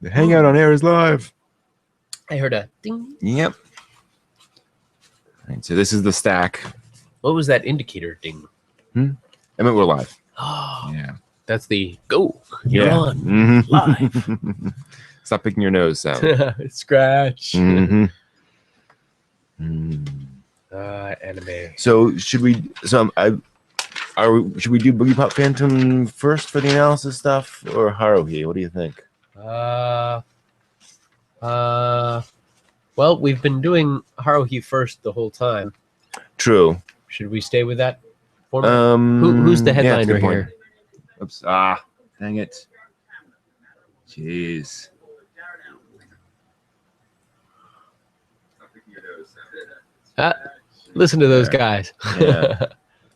The Hangout on Air is live. I heard a ding. Yep. All right, so this is the stack. What was that indicator ding? I meant we're live. Oh, Yeah. that's the go. You're Yeah. on Mhm. live. Stop picking your nose sound. Scratch. Mhm. Anime. So should we? Should we do Boogiepop Phantom first for the analysis stuff, or Haruhi? What do you think? Well, we've been doing Haruhi first the whole time. True. Should we stay with that format? Who's the Yeah, that's a headliner good point. here? Oops. Dang it. Jeez. Listen to those guys. Yeah.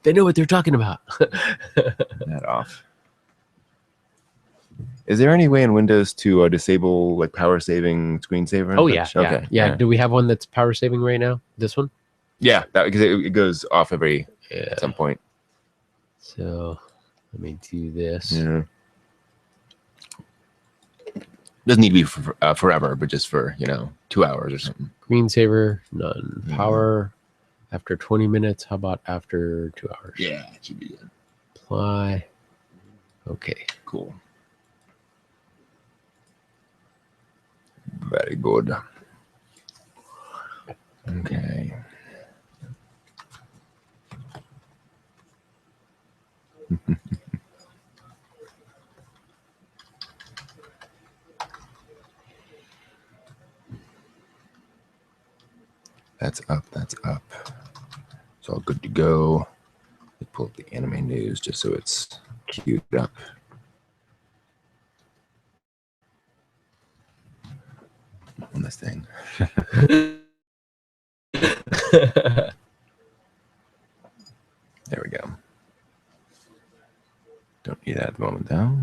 They know what they're talking about. That off. Is there any way in Windows to disable like power saving screensaver? and Oh yeah, such? Okay. yeah. Do we have one that's power saving right now? This one? Yeah, that because it goes off at Yeah. some point. So let me do this. Yeah. Doesn't need to be forever, but just for 2 hours or something. Screensaver, none. Yeah. Power after 20 minutes. How about after 2 hours? Yeah, it should be good. Apply. Okay. Cool. Very good. Okay. That's up. That's up. It's all good to go. Let me pull up the anime news just so it's queued up. On this thing. There we go. Don't need that at the moment though.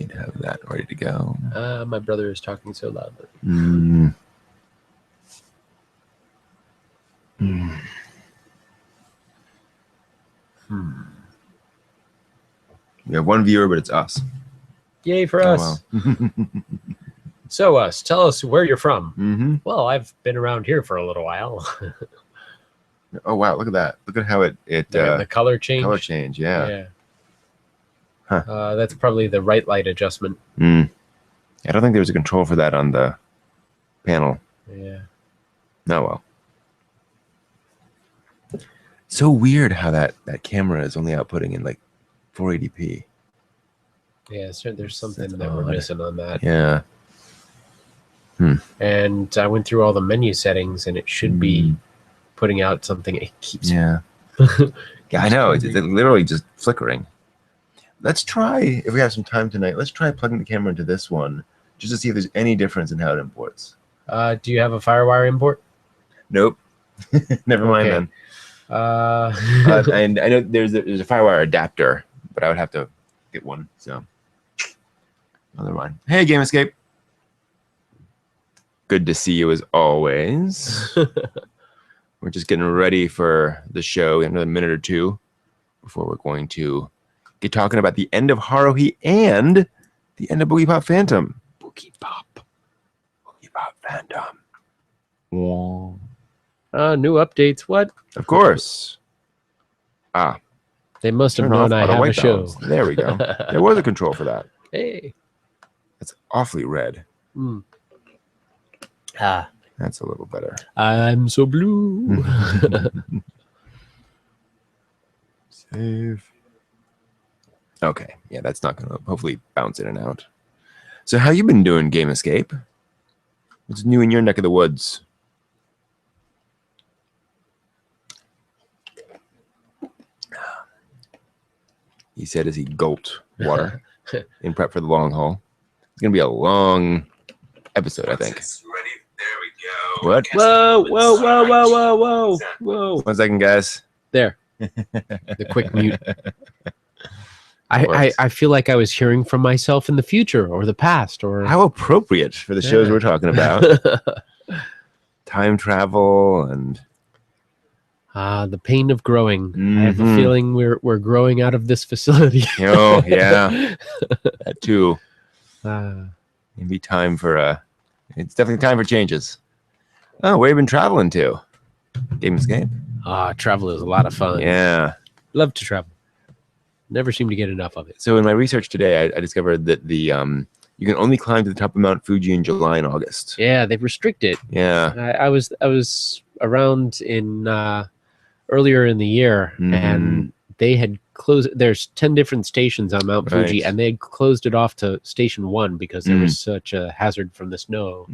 Need to have that ready to go. My brother is talking so loudly. We have one viewer, but it's us. Yay for us. Wow. So tell us where you're from. Mm-hmm. Well, I've been around here for a little while. Oh wow! Look at that. Look at how it The color change. color change. Yeah. Huh. That's probably the right light adjustment. I don't think there was a control for that on the panel. Yeah. Oh well. So weird how that camera is only outputting in like 480p. Yeah, so there's something That's that we're odd. missing on that. Yeah. And I went through all the menu settings, and it should be putting out something. It keeps. Yeah. Yeah, I know. It's literally just flickering. Let's try, if we have some time tonight, let's try plugging the camera into this one just to see if there's any difference in how it imports. Do you have a FireWire import? Nope. Never mind Okay. then. And I know there's a FireWire adapter, but I would have to get one. So, never mind. Hey, Game Escape. Good to see you as always. We're just getting ready for the show. We have another minute or two before we're going to get talking about the end of Haruhi and the end of Boogiepop Phantom. Boogiepop Phantom. New updates. What? Of course. They must have Turn known off I auto have a white show. balance. There we go. There was a control for that. Hey. That's awfully red. That's a little better. I'm so blue. Save. Okay. Yeah, that's not going to hopefully bounce in and out. So how you been doing, Game Escape? What's new in your neck of the woods? He said as he gulped water in prep for the long haul. It's going to be a long episode, I think. What? Whoa. 1 second, guys. There. The quick mute. I feel like I was hearing from myself in the future or the past or How appropriate for the shows we're talking about. Time travel and the pain of growing. I have a feeling we're growing out of this facility. oh yeah, that too. Maybe time for it's definitely time for changes. Oh, where have you been traveling to? Game Escape. Travel is a lot of fun. Yeah. Love to travel. Never seem to get enough of it. So in my research today, I discovered that the you can only climb to the top of Mount Fuji in July and August. Yeah, they've restricted. Yeah. I was around in earlier in the year, and they had closed. There's 10 different stations on Mount Fuji, and they had closed it off to station 1 because there was such a hazard from the snow.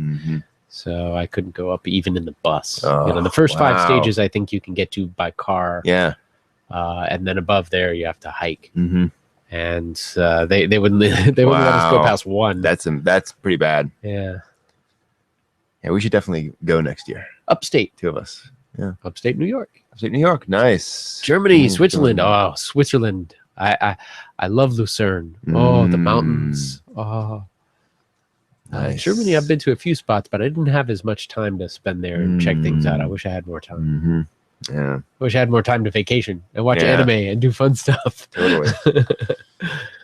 So I couldn't go up even in the bus. Oh, the first 5 stages I think you can get to by car. Yeah. And then above there you have to hike. And they wouldn't let us go past 1. That's pretty bad. Yeah. Yeah, we should definitely go next year. Upstate. 2 of us. Yeah. Upstate New York. Upstate New York. Nice. Germany, Switzerland. Oh, Switzerland. I love Lucerne. Oh, the mountains. Oh. Nice. Germany, I've been to a few spots, but I didn't have as much time to spend there and check things out. I wish I had more time. Yeah. I wish I had more time to vacation and watch anime and do fun stuff. Totally.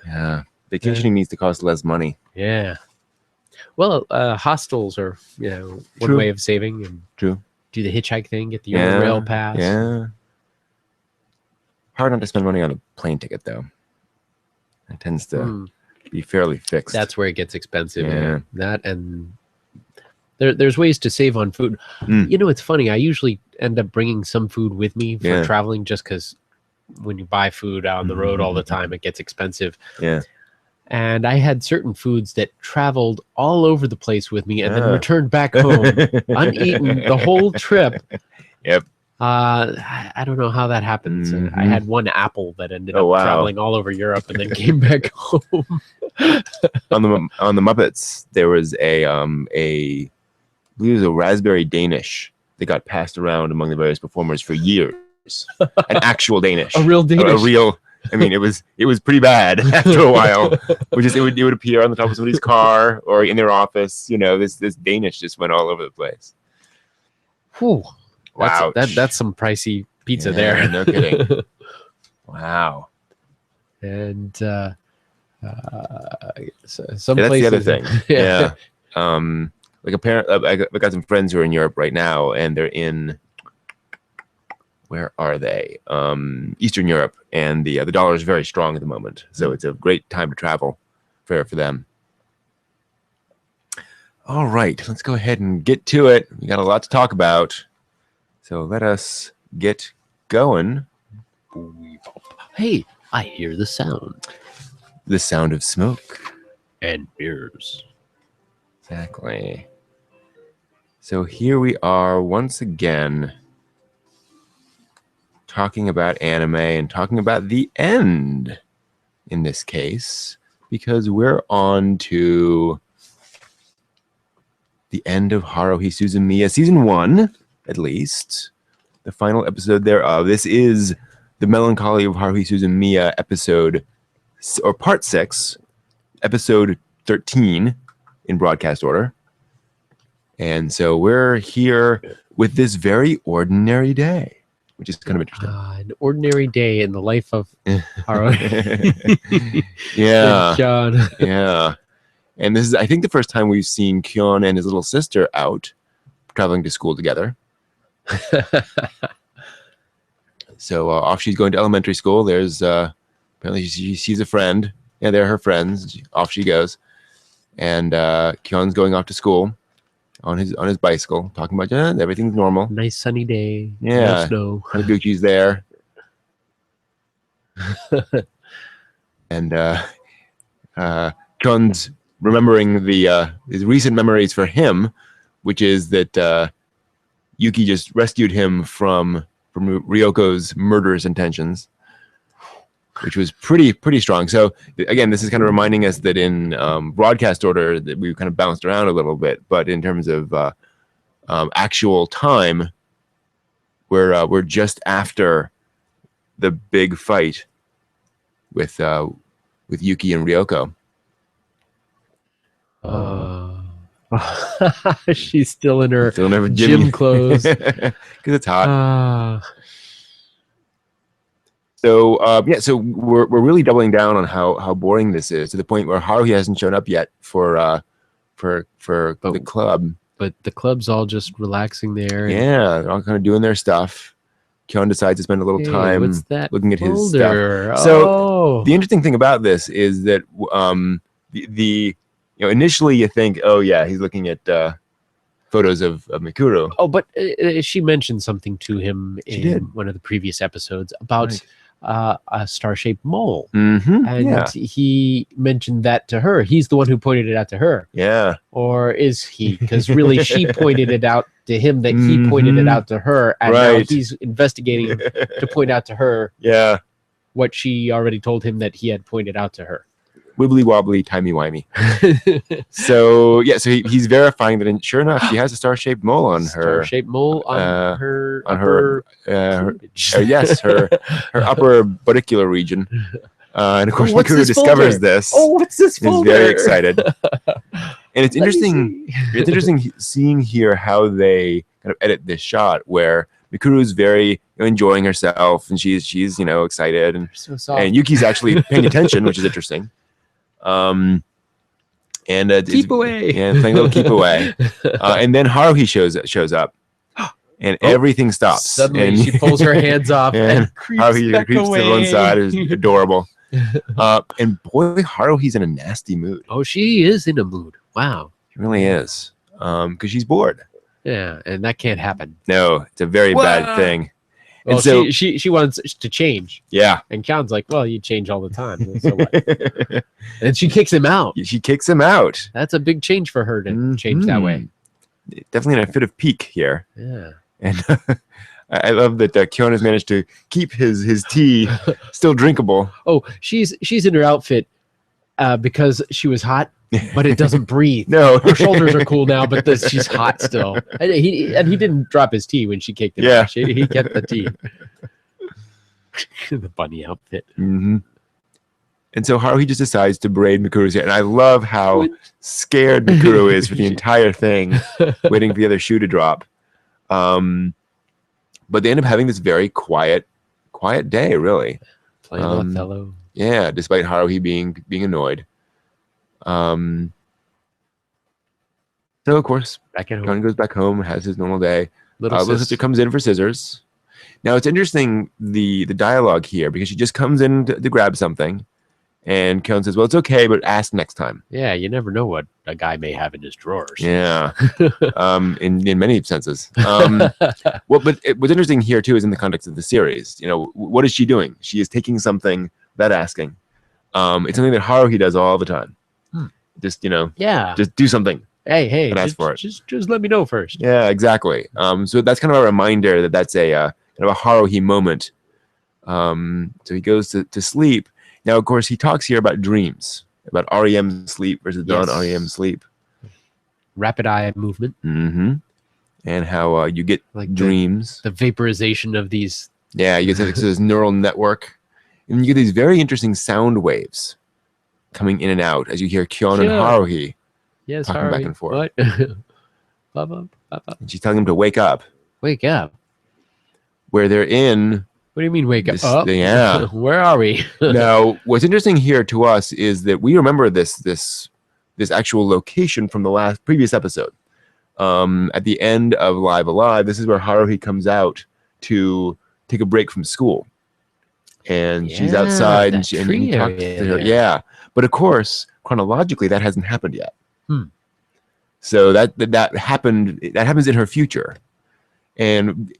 Yeah. Vacationing needs to cost less money. Yeah. Well, hostels are, one way of saving. And True. do the hitchhike thing, get the rail pass. Yeah. Hard not to spend money on a plane ticket, though. It tends to be fairly fixed. That's where it gets expensive. Yeah. That and there's ways to save on food. It's funny. I usually end up bringing some food with me for traveling just because when you buy food out on the road all the time, it gets expensive. Yeah. And I had certain foods that traveled all over the place with me and then returned back home uneaten the whole trip. Yep. I don't know how that happens. I had one apple that ended up traveling all over Europe and then came back home. on the Muppets, there was I believe it was a raspberry Danish that got passed around among the various performers for years. An actual Danish. A real Danish. A real. I mean, it was pretty bad after a while. It would appear on the top of somebody's car or in their office. This Danish just went all over the place. Whew. Wow. That's some pricey pizza there. No kidding. Wow. And some that's places, the other thing. Yeah. I got some friends who are in Europe right now, and they're in. Where are they? Eastern Europe, and the dollar is very strong at the moment, so it's a great time to travel for them. All right, let's go ahead and get to it. We got a lot to talk about, so let us get going. Hey, I hear the sound. The sound of smoke and beers. Exactly. So here we are once again, talking about anime and talking about the end in this case, because we're on to the end of Haruhi Suzumiya, season 1, at least, the final episode thereof. This is the Melancholy of Haruhi Suzumiya episode, or part 6, episode 13 in broadcast order. And so we're here with this very ordinary day, which is kind of interesting. An ordinary day in the life of Haruhi. Yeah. John. Yeah. And this is, I think, the first time we've seen Kyon and his little sister out traveling to school together. So off she's going to elementary school. There's apparently she sees a friend. Yeah, they're her friends. Off she goes. And Kyon's going off to school on his bicycle, talking about everything's normal. Nice sunny day. Yeah. No snow. Hanaguchi's there. And Kyon's remembering his recent memories for him, which is that Yuki just rescued him from Ryoko's murderous intentions, which was pretty strong. So again, this is kind of reminding us that in broadcast order that we kind of bounced around a little bit, but in terms of actual time, we're just after the big fight with Yuki and Ryoko. She's still in her gym clothes because it's hot. So so we're really doubling down on how boring this is, to the point where Haruhi hasn't shown up yet for for the club. But the club's all just relaxing there. Yeah, they're all kind of doing their stuff. Kyon decides to spend a little time looking at his stuff. So the interesting thing about this is that initially you think, oh yeah, he's looking at photos of Mikuru. Oh, but she mentioned something to him in one of the previous episodes about a star-shaped mole. And he mentioned that to her. He's the one who pointed it out to her. Yeah. Or is he? Because really she pointed it out to him that he pointed it out to her. And now he's investigating to point out to her what she already told him that he had pointed out to her. Wibbly wobbly, timey wimey. So he's verifying that, sure enough, she has a star-shaped mole on her. Star-shaped mole on her her upper bodicular region. And of course, Mikuru discovers this. Oh, what's this folder? He's very excited. And it's interesting. It's interesting seeing here how they kind of edit this shot where Mikuru is very enjoying herself, and she's excited, and Yuki's actually paying attention, which is interesting. And keep away, and playing a little keep away, and then Haruhi shows up, and everything stops. Suddenly, she pulls her hands off and creeps Haruhi creeps away. to one side. It's adorable. And boy, Haruhi's in a nasty mood. Oh, she is in a mood. Wow, she really is. Because she's bored. Yeah, and that can't happen. No, it's a very bad thing. Well, and so she wants to change. Yeah. And Kyan's like, well, you change all the time. So what? And she kicks him out. She kicks him out. That's a big change for her to change that way. Definitely in a fit of pique here. Yeah. And I love that Kyon has managed to keep his tea still drinkable. Oh, she's in her outfit because she was hot, but it doesn't breathe. No. Her shoulders are cool now, but she's hot still. And he didn't drop his tea when she kicked him out. He kept the tea. The bunny outfit. And so Haruhi just decides to braid Mikuru's hair. And I love how scared Mikuru is for the entire thing, waiting for the other shoe to drop. But they end up having this very quiet day, really. Playing Othello. Yeah, despite Haruhi being annoyed. So of course, Kyon goes back home, has his normal day. Little sister comes in for scissors. Now it's interesting the dialogue here, because she just comes in to grab something, and Kyon says, "Well, it's okay, but ask next time." Yeah, you never know what a guy may have in his drawers. Yeah, in many senses. But what's interesting here too is in the context of the series. What is she doing? She is taking something without asking. It's something that Haruhi does all the time. Just just do something. Hey, and ask for it. Just let me know first. Yeah, exactly. So that's kind of a reminder that that's a kind of a Haruhi moment. So he goes to sleep. Now, of course, he talks here about dreams, about REM sleep versus non-REM sleep. Rapid eye movement. And how you get dreams. The vaporization of these. Yeah, you get this neural network. And you get these very interesting sound waves coming in and out as you hear Kyon and Haruhi talking back and forth. What? And she's telling him to wake up. Wake up? Where they're in... What do you mean wake up? Yeah. Where are we? Now, what's interesting here to us is that we remember this actual location from the previous episode. At the end of Live Alive, this is where Haruhi comes out to take a break from school. And she's outside and he talks to her. Yeah. But of course, chronologically, that hasn't happened yet. So that happens in her future. And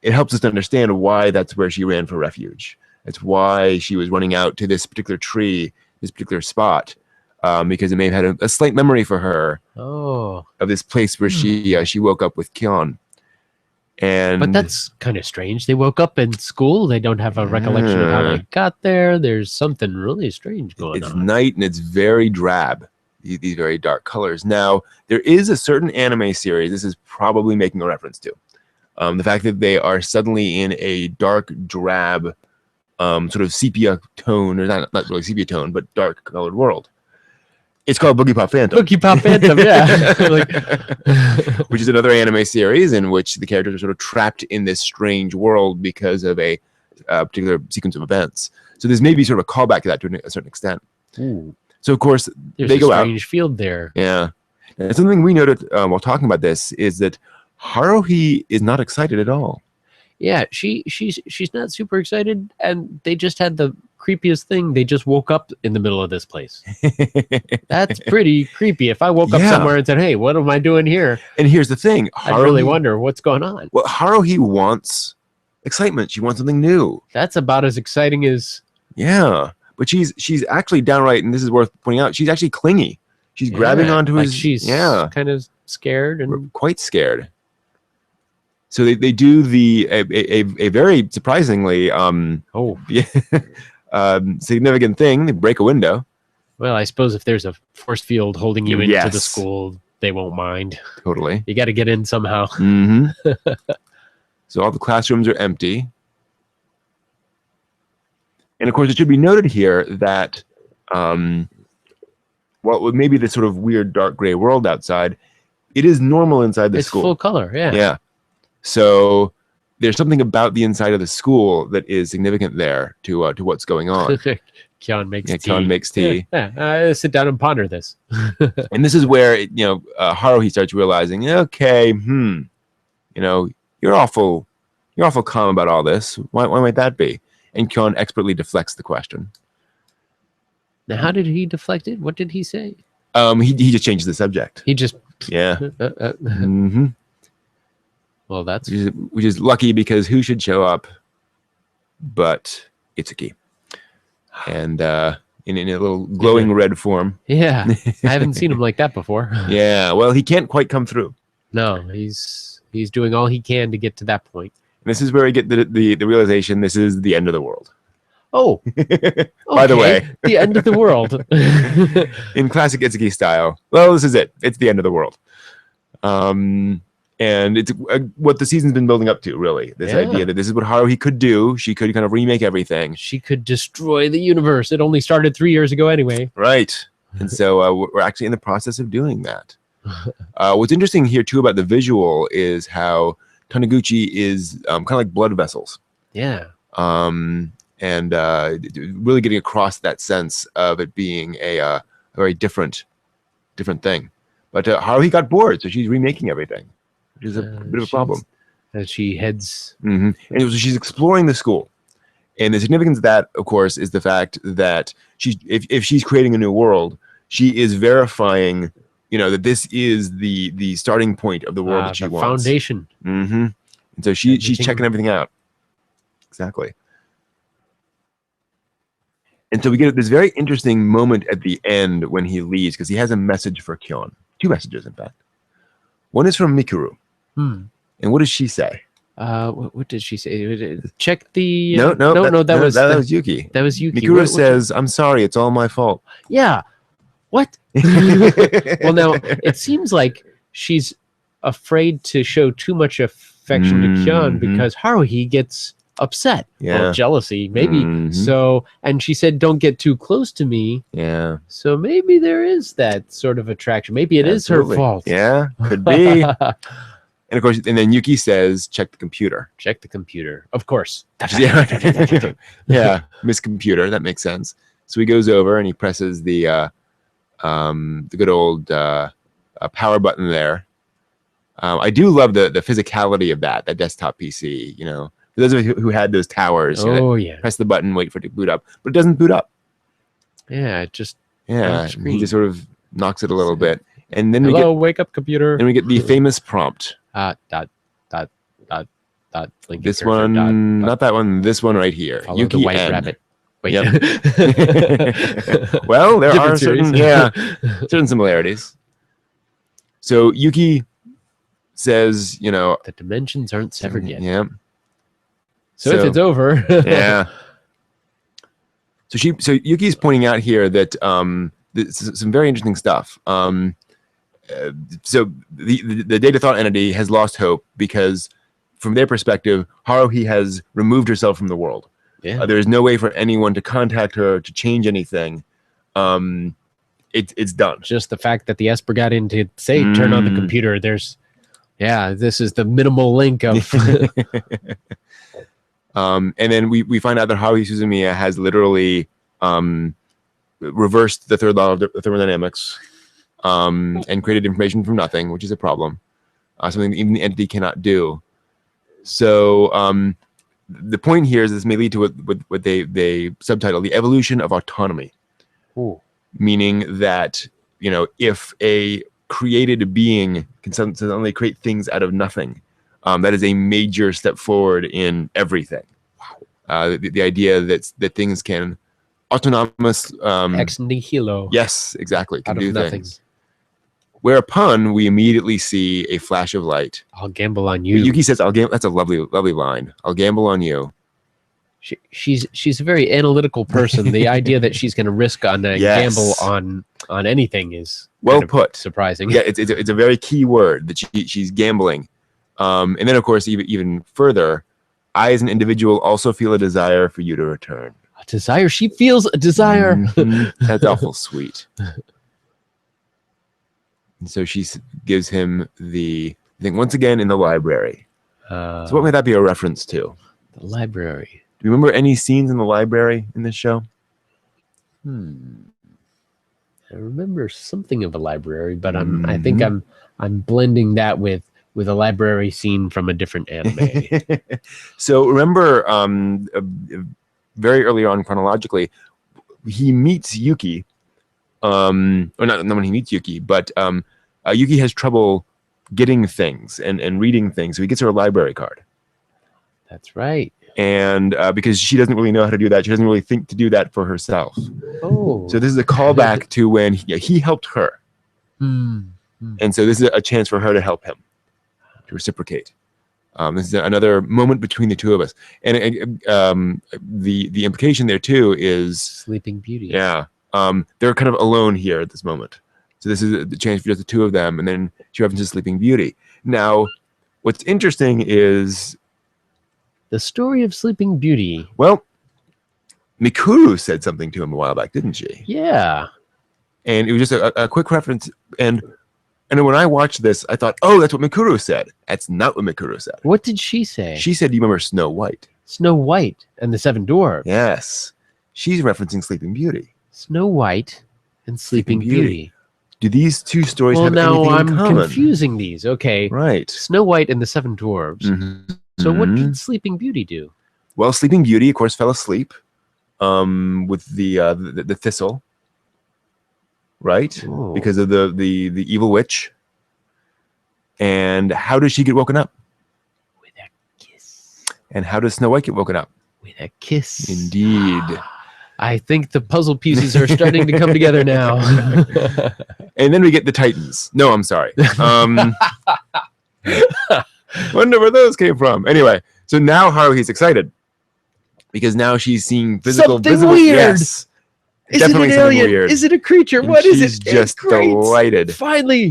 it helps us to understand why that's where she ran for refuge. That's why she was running out to this particular tree, this particular spot, because it may have had a slight memory for her of this place where she woke up with Kyon. But that's kind of strange. They woke up in school. They don't have a recollection of how they got there. There's something really strange going on. It's night and it's very drab. These very dark colors. Now, there is a certain anime series this is probably making a reference to. The fact that they are suddenly in a dark, drab, sort of sepia tone, or not really sepia tone, but dark colored world. It's called Boogiepop Phantom. Boogiepop Phantom, yeah. Which is another anime series in which the characters are sort of trapped in this strange world because of a particular sequence of events. So there's maybe sort of a callback to that to a certain extent. Ooh. So, of course, There's they go out. There's a strange field there. Yeah. And something we noted while talking about this is that Haruhi is not excited at all. Yeah, she's not super excited, and they just had the creepiest thing. They just woke up in the middle of this place. That's pretty creepy. If I woke up somewhere and said, "Hey, what am I doing here?" And here's the thing, I'd really wonder what's going on. Well, Haruhi wants excitement. She wants something new. That's about as exciting as. Yeah, but she's actually downright, and this is worth pointing out. She's actually clingy. She's grabbing onto his. She's kind of scared and quite scared. So they do a very surprisingly significant thing. They break a window. Well, I suppose if there's a force field holding you into the school, they won't mind. Totally. You got to get in somehow. Mm-hmm. So all the classrooms are empty. And of course, it should be noted here that what may be this sort of weird dark gray world outside, it is normal inside the school. It's full color, yeah. Yeah. So there's something about the inside of the school that is significant there to what's going on. Kyon makes tea. Kyon makes tea. Yeah. Sit down and ponder this. And this is where Haruhi starts realizing, okay, you're awful calm about all this. Why might that be? And Kyon expertly deflects the question. Now, how did he deflect it? What did he say? He just changes the subject. He just mm-hmm. Well, that's which is lucky because who should show up but Itsuki, and in a little glowing red form. Yeah, I haven't seen him like that before. Yeah, well, he can't quite come through. No, he's doing all he can to get to that point. And this is where we get the realization this is the end of the world. Oh, by the way, the end of the world. In classic Itsuki style. Well, this is it. It's the end of the world. And it's what the season's been building up to, really. This idea that this is what Haruhi could do. She could kind of remake everything. She could destroy the universe. It only started 3 years ago anyway. Right. And so we're actually in the process of doing that. What's interesting here, too, about the visual is how Taniguchi is kind of like blood vessels. Yeah. And really getting across that sense of it being a very different thing. But Haruhi got bored, so she's remaking everything, which is a bit of a problem. As she heads. Mm-hmm. And she's exploring the school. And the significance of that, of course, is the fact that if she's creating a new world, she is verifying, that this is the starting point of the world that she wants. Foundation. Mm-hmm. And so she's checking everything out. Exactly. And so we get this very interesting moment at the end when he leaves, because he has a message for Kyon. 2 messages, in fact. One is from Mikuru. And what does she say? What did she say? Check the... No, that was Yuki. That was Yuki. Mikuru says, I'm sorry, it's all my fault. Yeah. What? Well, now, it seems like she's afraid to show too much affection to Kyon because Haruhi gets upset. Yeah. Well, jealousy, maybe. So, and she said, don't get too close to me. Yeah. So maybe there is that sort of attraction. Maybe it is her fault. Yeah, could be. And of course, and then Yuki says, check the computer. Check the computer. Of course. Yeah, Miss Computer. That makes sense. So he goes over and he presses the good old power button there. I do love the physicality of that desktop PC, For those of you who had those towers, press the button, wait for it to boot up, but it doesn't boot up. Yeah, it just he just sort of knocks it a little bit, and then wake up, computer. And we get the famous prompt. Link this one, not that one. This one right here. Follow Yuki the white rabbit. Wait. Yep. Well, there are certain similarities. So Yuki says, the dimensions aren't severed yet. Yeah. So if it's over. Yeah. So Yuki's pointing out here that some very interesting stuff. So the data thought entity has lost hope because, from their perspective, Haruhi has removed herself from the world. Yeah. There is no way for anyone to contact her to change anything. It's done. Just the fact that the Esper got in to say turn on the computer. This is the minimal link of. And then we find out that Haruhi Suzumiya has literally reversed the third law of thermodynamics. and created information from nothing, which is a problem. Something that even the entity cannot do. So the point here is this may lead to what they subtitle the evolution of autonomy. Ooh. Meaning that, you know, if a created being can suddenly create things out of nothing, that is a major step forward in everything. The idea that things can autonomous ex nihilo. Yes, exactly. Can out do of nothing. things. Whereupon we immediately see a flash of light. I'll gamble on you. Yuki says, "I'll gamble." That's a lovely line. I'll gamble on you. She's a very analytical person. The idea that she's going to risk on a gamble on anything is well put. Surprising. Yeah, it's a very key word that she's gambling. And then of course even further, I as an individual also feel a desire for you to return. A desire. She feels a desire. Mm-hmm. That's awful sweet. And so she gives him I think once again in the library. So what might that be a reference to? The library. Do you remember any scenes in the library in this show? I remember something of a library, but I think I'm blending that with a library scene from a different anime. So remember, very early on chronologically, he meets Yuki. Or not when he meets Yuki, but Yuki has trouble getting things and reading things, so he gets her a library card. That's right. And because she doesn't really know how to do that, she doesn't really think to do that for herself. Oh, so this is a callback to when he helped her, and so this is a chance for her to help him, to reciprocate. This is another moment between the two of us, and the implication there too is Sleeping Beauty. Yeah, they're kind of alone here at this moment, so this is the chance for just the two of them, and then she references Sleeping Beauty. Now, what's interesting is the story of Sleeping Beauty. Well, Mikuru said something to him a while back, didn't she? Yeah. And it was just a quick reference. And when I watched this, I thought, oh, that's what Mikuru said. That's not what Mikuru said. What did she say? She said, you remember Snow White? Snow White and the Seven Dwarfs. Yes. She's referencing Sleeping Beauty. Snow White and Sleeping Beauty. Do these two stories have anything in common? I'm confusing these. Okay. Right. Snow White and the Seven Dwarfs. So what did Sleeping Beauty do? Well, Sleeping Beauty, of course, fell asleep with the thistle, right? Oh. Because of the evil witch. And how does she get woken up? With a kiss. And how does Snow White get woken up? With a kiss. Indeed. I think the puzzle pieces are starting to come together now. And then we get the Titans. No, I'm sorry. Wonder where those came from. Anyway, so now Haruhi's excited because now she's seeing visible. Weird. Yes, is it an alien? Weird. Is it a creature? And what is it? She's just delighted. Finally.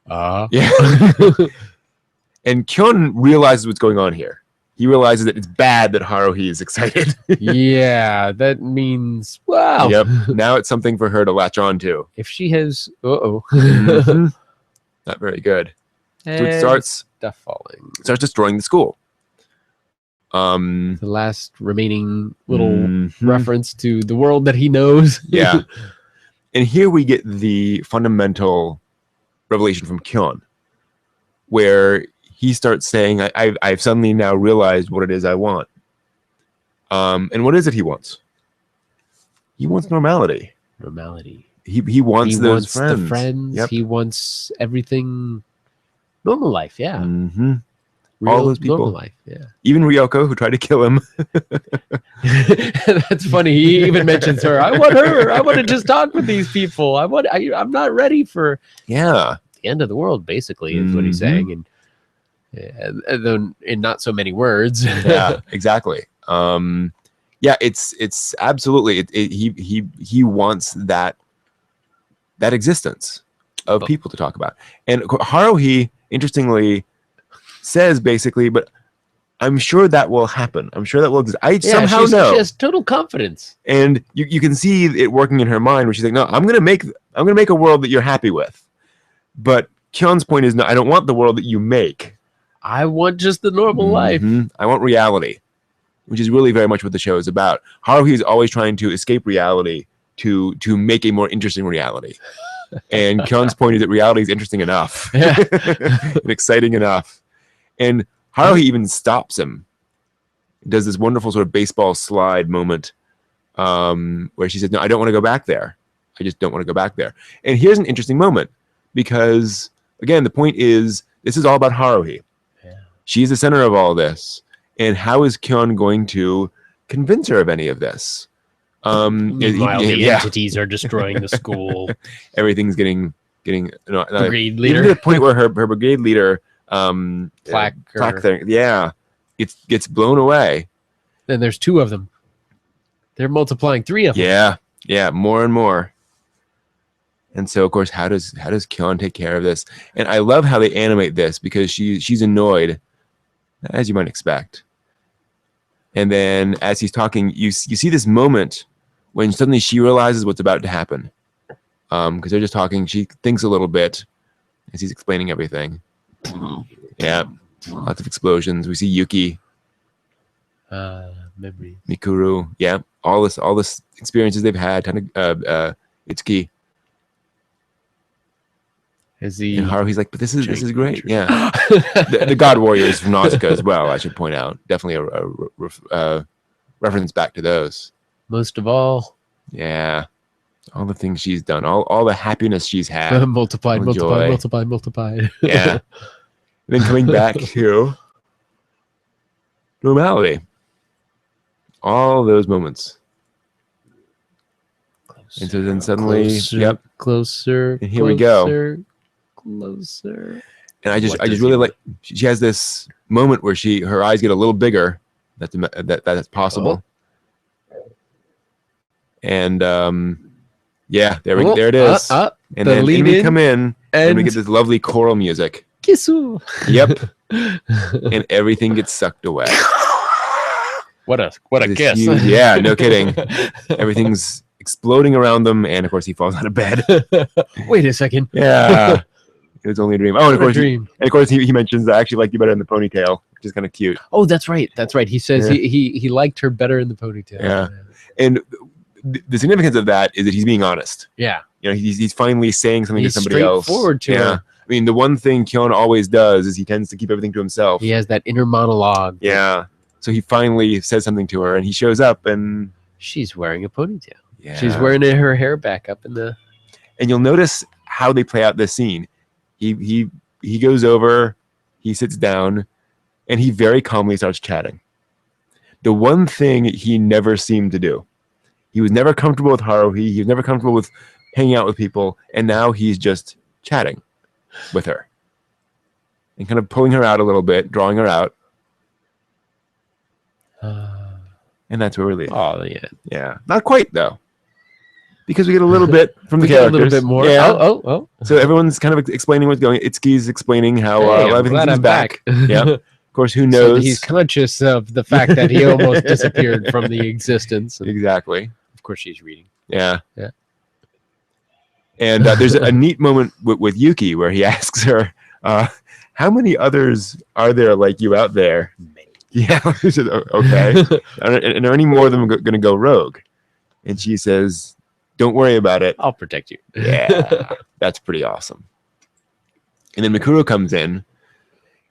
Yeah. And Kyun realizes what's going on here. He realizes that it's bad that Haruhi is excited. Yeah, that means wow. Yep. Now it's something for her to latch on to. If she has, not very good. So it starts falling. Starts destroying the school. The last remaining little reference to the world that he knows. Yeah. And here we get the fundamental revelation from Kyun, where he starts saying, I've suddenly now realized what it is I want. And what is it he wants? He wants normality. Normality. He wants those friends. The friends. Yep. He wants everything. Normal life, yeah. All those people. Normal life, yeah. Even Ryoko, who tried to kill him. That's funny. He even mentions her. I want her. I want to just talk with these people. I'm not ready for the end of the world, basically, is what he's saying. And though in not so many words. Yeah, exactly. Yeah, it's absolutely he wants that existence of people to talk about. And Haruhi, interestingly, says basically, but I'm sure that will happen. I'm sure that will exist. I somehow know. She has total confidence. And you can see it working in her mind where she's like, no, I'm gonna make a world that you're happy with. But Kyun's point is, no, I don't want the world that you make. I want just the normal life. I want reality, which is really very much what the show is about. Haruhi is always trying to escape reality to make a more interesting reality. And Kyon's point is that reality is interesting enough and exciting enough. And Haruhi even stops him. Does this wonderful sort of baseball slide moment where she says, no, I don't want to go back there. I just don't want to go back there. And here's an interesting moment because, again, the point is this is all about Haruhi. Yeah. She's the center of all this. And how is Kyon going to convince her of any of this? While the entities are destroying the school. Everything's getting brigade leader. Even to the point where her brigade leader plaque thing, gets blown away. Then there's 2 of them. They're multiplying 3 of them. Yeah, more and more. And so, of course, how does Kyon take care of this? And I love how they animate this because she's annoyed, as you might expect. And then as he's talking, you see this moment when suddenly she realizes what's about to happen. Because they're just talking. She thinks a little bit as he's explaining everything. Yeah. Lots of explosions. We see Yuki. Memories. Mikuru. Yeah. All this experiences they've had. Itsuki. And Haruhi's like, but this is great. Yeah. the God Warriors from Nausicaa as well, I should point out. Definitely a reference back to those. Most of all. Yeah. All the things she's done. All the happiness she's had. multiplied. Yeah. And then coming back to normality. All those moments. Closer, and so then suddenly, closer. And here we go. Closer. And I just really like. She has this moment where her eyes get a little bigger. That's possible. And there it is. And then we come in and we get this lovely choral music. Kisu. Yep. And everything gets sucked away. What a kiss. Yeah, no kidding. Everything's exploding around them, and of course he falls out of bed. Wait a second. Yeah. It was only a dream. Oh, and of course he mentions I actually like you better in the ponytail, which is kind of cute. Oh, that's right. He says he liked her better in the ponytail. Yeah. And the significance of that is that he's being honest. Yeah. He's finally saying something to somebody else. Straightforward to her. I mean, the one thing Kyon always does is he tends to keep everything to himself. He has that inner monologue. Yeah. So he finally says something to her, and he shows up, and she's wearing a ponytail. Yeah. She's wearing her hair back up in the. And you'll notice how they play out this scene. He goes over, he sits down, and he very calmly starts chatting. The one thing he never seemed to do. He was never comfortable with Haruhi. He was never comfortable with hanging out with people, and now he's just chatting with her and kind of pulling her out a little bit, drawing her out. And that's where we leave. Oh, yeah. Yeah. Not quite, though. Because we get a little bit from the characters. A little bit more. Yeah. Oh. So everyone's kind of explaining what's going on. Itsuki's explaining how everything's back. Yeah. Of course, who knows? So he's conscious of the fact that he almost disappeared from the existence. Exactly. Of course, she's reading. Yeah. And there's a neat moment with Yuki where he asks her, how many others are there like you out there? Yeah. He said, okay. And are any more of them going to go rogue? And she says, don't worry about it. I'll protect you. Yeah. That's pretty awesome. And then Mikuru comes in.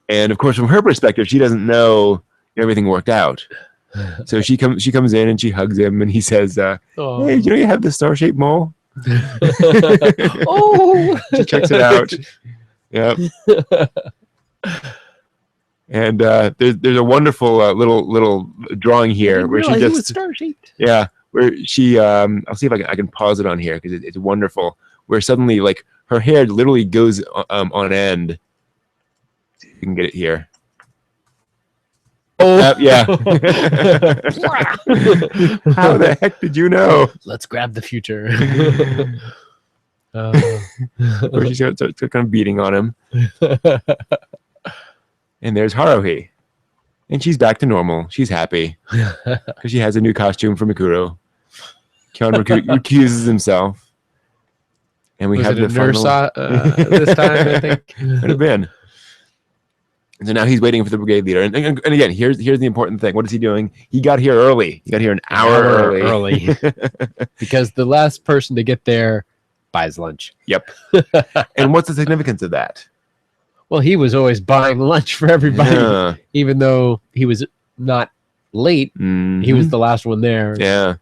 And of course, from her perspective, she doesn't know everything worked out. So she comes in and she hugs him and he says, hey, you have the star-shaped mole? Oh! She checks it out. Yep. And there's a wonderful little drawing here where she just star-shaped. Yeah, where she I'll see if I can pause it on here because it's wonderful. Where suddenly like her hair literally goes on end. See if you can get it here. Oh yeah. How the heck did you know? Let's grab the future. Where she starts kind of beating on him. And there's Haruhi. And she's back to normal. She's happy. Because she has a new costume for Mikuru. Kyon recuses himself. And we have the nurse this time, I think. Could have been. And so now he's waiting for the brigade leader. And again, here's the important thing. What is he doing? He got here early. He got here an hour early. Because the last person to get there buys lunch. Yep. And what's the significance of that? Well, he was always buying lunch for everybody, Yeah. even though he was not late. Mm-hmm. He was the last one there. Yeah.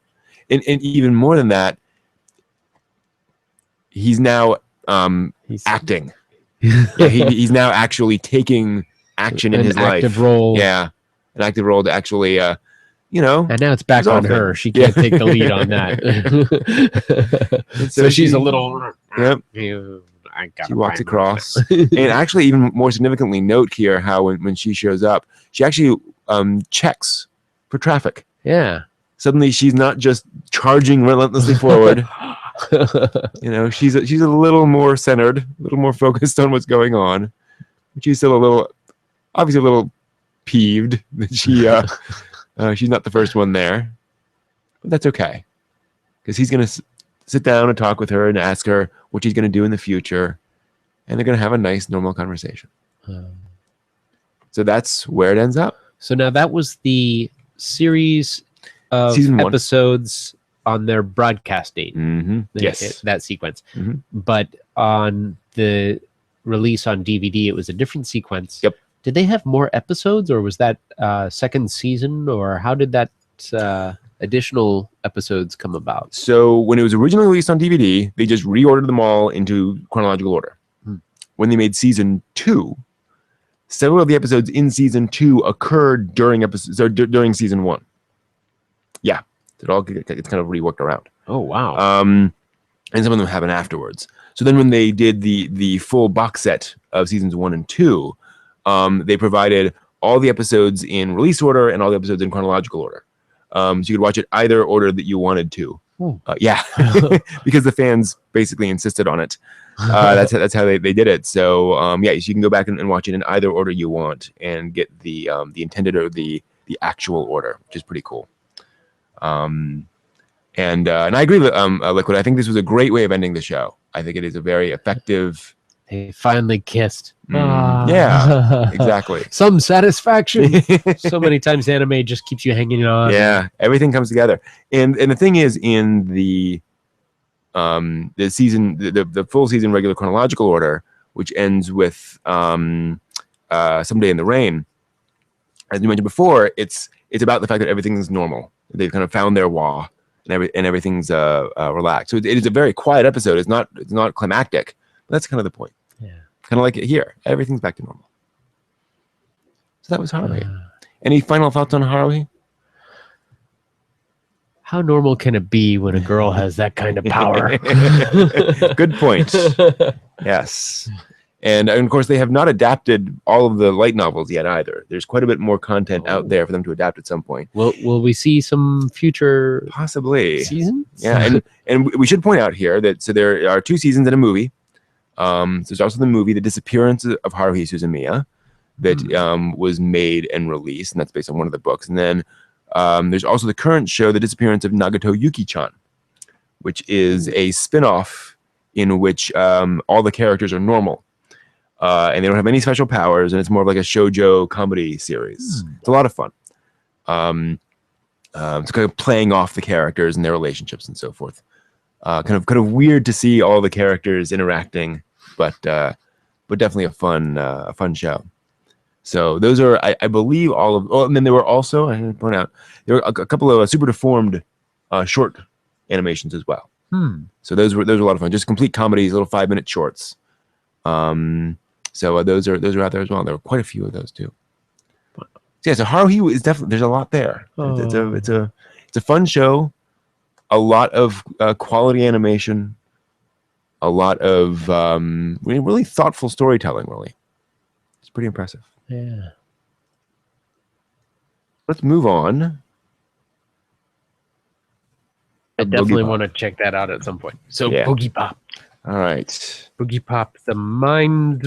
And even more than that, he's now acting. Yeah, he's now actually taking action in his life. An active role. Yeah, an active role to actually, you know. And now it's back on her. She can't take the lead on that. So she's a little. Yep. She walks across. And actually, even more significantly, note here how when she shows up, she actually checks for traffic. Yeah. Suddenly, she's not just charging relentlessly forward. You know, she's a little more centered, a little more focused on what's going on. She's still obviously a little peeved that she's not the first one there, but that's okay, because he's gonna sit down and talk with her and ask her what she's gonna do in the future, and they're gonna have a nice, normal conversation. So that's where it ends up. So now that was the series of Season 1. episodes on their broadcast date. Mm-hmm. Yes, that sequence. Mm-hmm. But on the release on DVD, it was a different sequence. Yep. Did they have more episodes, or was that second season, or how did that additional episodes come about? So when it was originally released on DVD, they just reordered them all into chronological order. When they made season 2, several of the episodes in season 2 occurred during season 1. Yeah, it's kind of reworked around. Oh wow! And some of them happen afterwards. So then, when they did the full box set of seasons 1 and 2, they provided all the episodes in release order and all the episodes in chronological order. So you could watch it either order that you wanted to. Yeah, because the fans basically insisted on it. That's how they did it. So so you can go back and watch it in either order you want and get the intended or the actual order, which is pretty cool. And I agree with Liquid. I think this was a great way of ending the show. I think it is a very effective. They finally kissed. Yeah, exactly. Some satisfaction. So many times anime just keeps you hanging on. Yeah, everything comes together. And the thing is, in the season, the full season regular chronological order, which ends with Someday in the Rain, as you mentioned before, it's about the fact that everything is normal. They've kind of found their wah, and everything's relaxed. So it is a very quiet episode. It's not climactic, but that's kind of the point. Yeah, kind of like it here. Everything's back to normal. So that was Haruhi. Any final thoughts on Haruhi? How normal can it be when a girl has that kind of power? Good point. Yes. And of course, they have not adapted all of the light novels yet either. There's quite a bit more content out there for them to adapt at some point. Will we see some future possibly seasons? Yeah, and we should point out here that there are 2 seasons and a movie. There's also the movie The Disappearance of Haruhi Suzumiya that was made and released, and that's based on one of the books. And then there's also the current show, The Disappearance of Nagato Yuki-chan, which is a spin-off in which all the characters are normal. And they don't have any special powers, and it's more of like a shoujo comedy series. It's a lot of fun. It's kind of playing off the characters and their relationships and so forth. Kind of weird to see all the characters interacting, but definitely a fun show. So those are, I believe, all of. Oh, and then there were also, I should point out, there were a couple of super deformed short animations as well. So those were a lot of fun. Just complete comedies, little 5-minute shorts. So those are out there as well. There were quite a few of those too. So yeah, so Haruhi is definitely, there's a lot there. It's a fun show. A lot of quality animation. A lot of really thoughtful storytelling. Really, it's pretty impressive. Yeah. Let's move on. I definitely want to check that out at some point. So yeah. Boogiepop. All right. Boogiepop, the mind.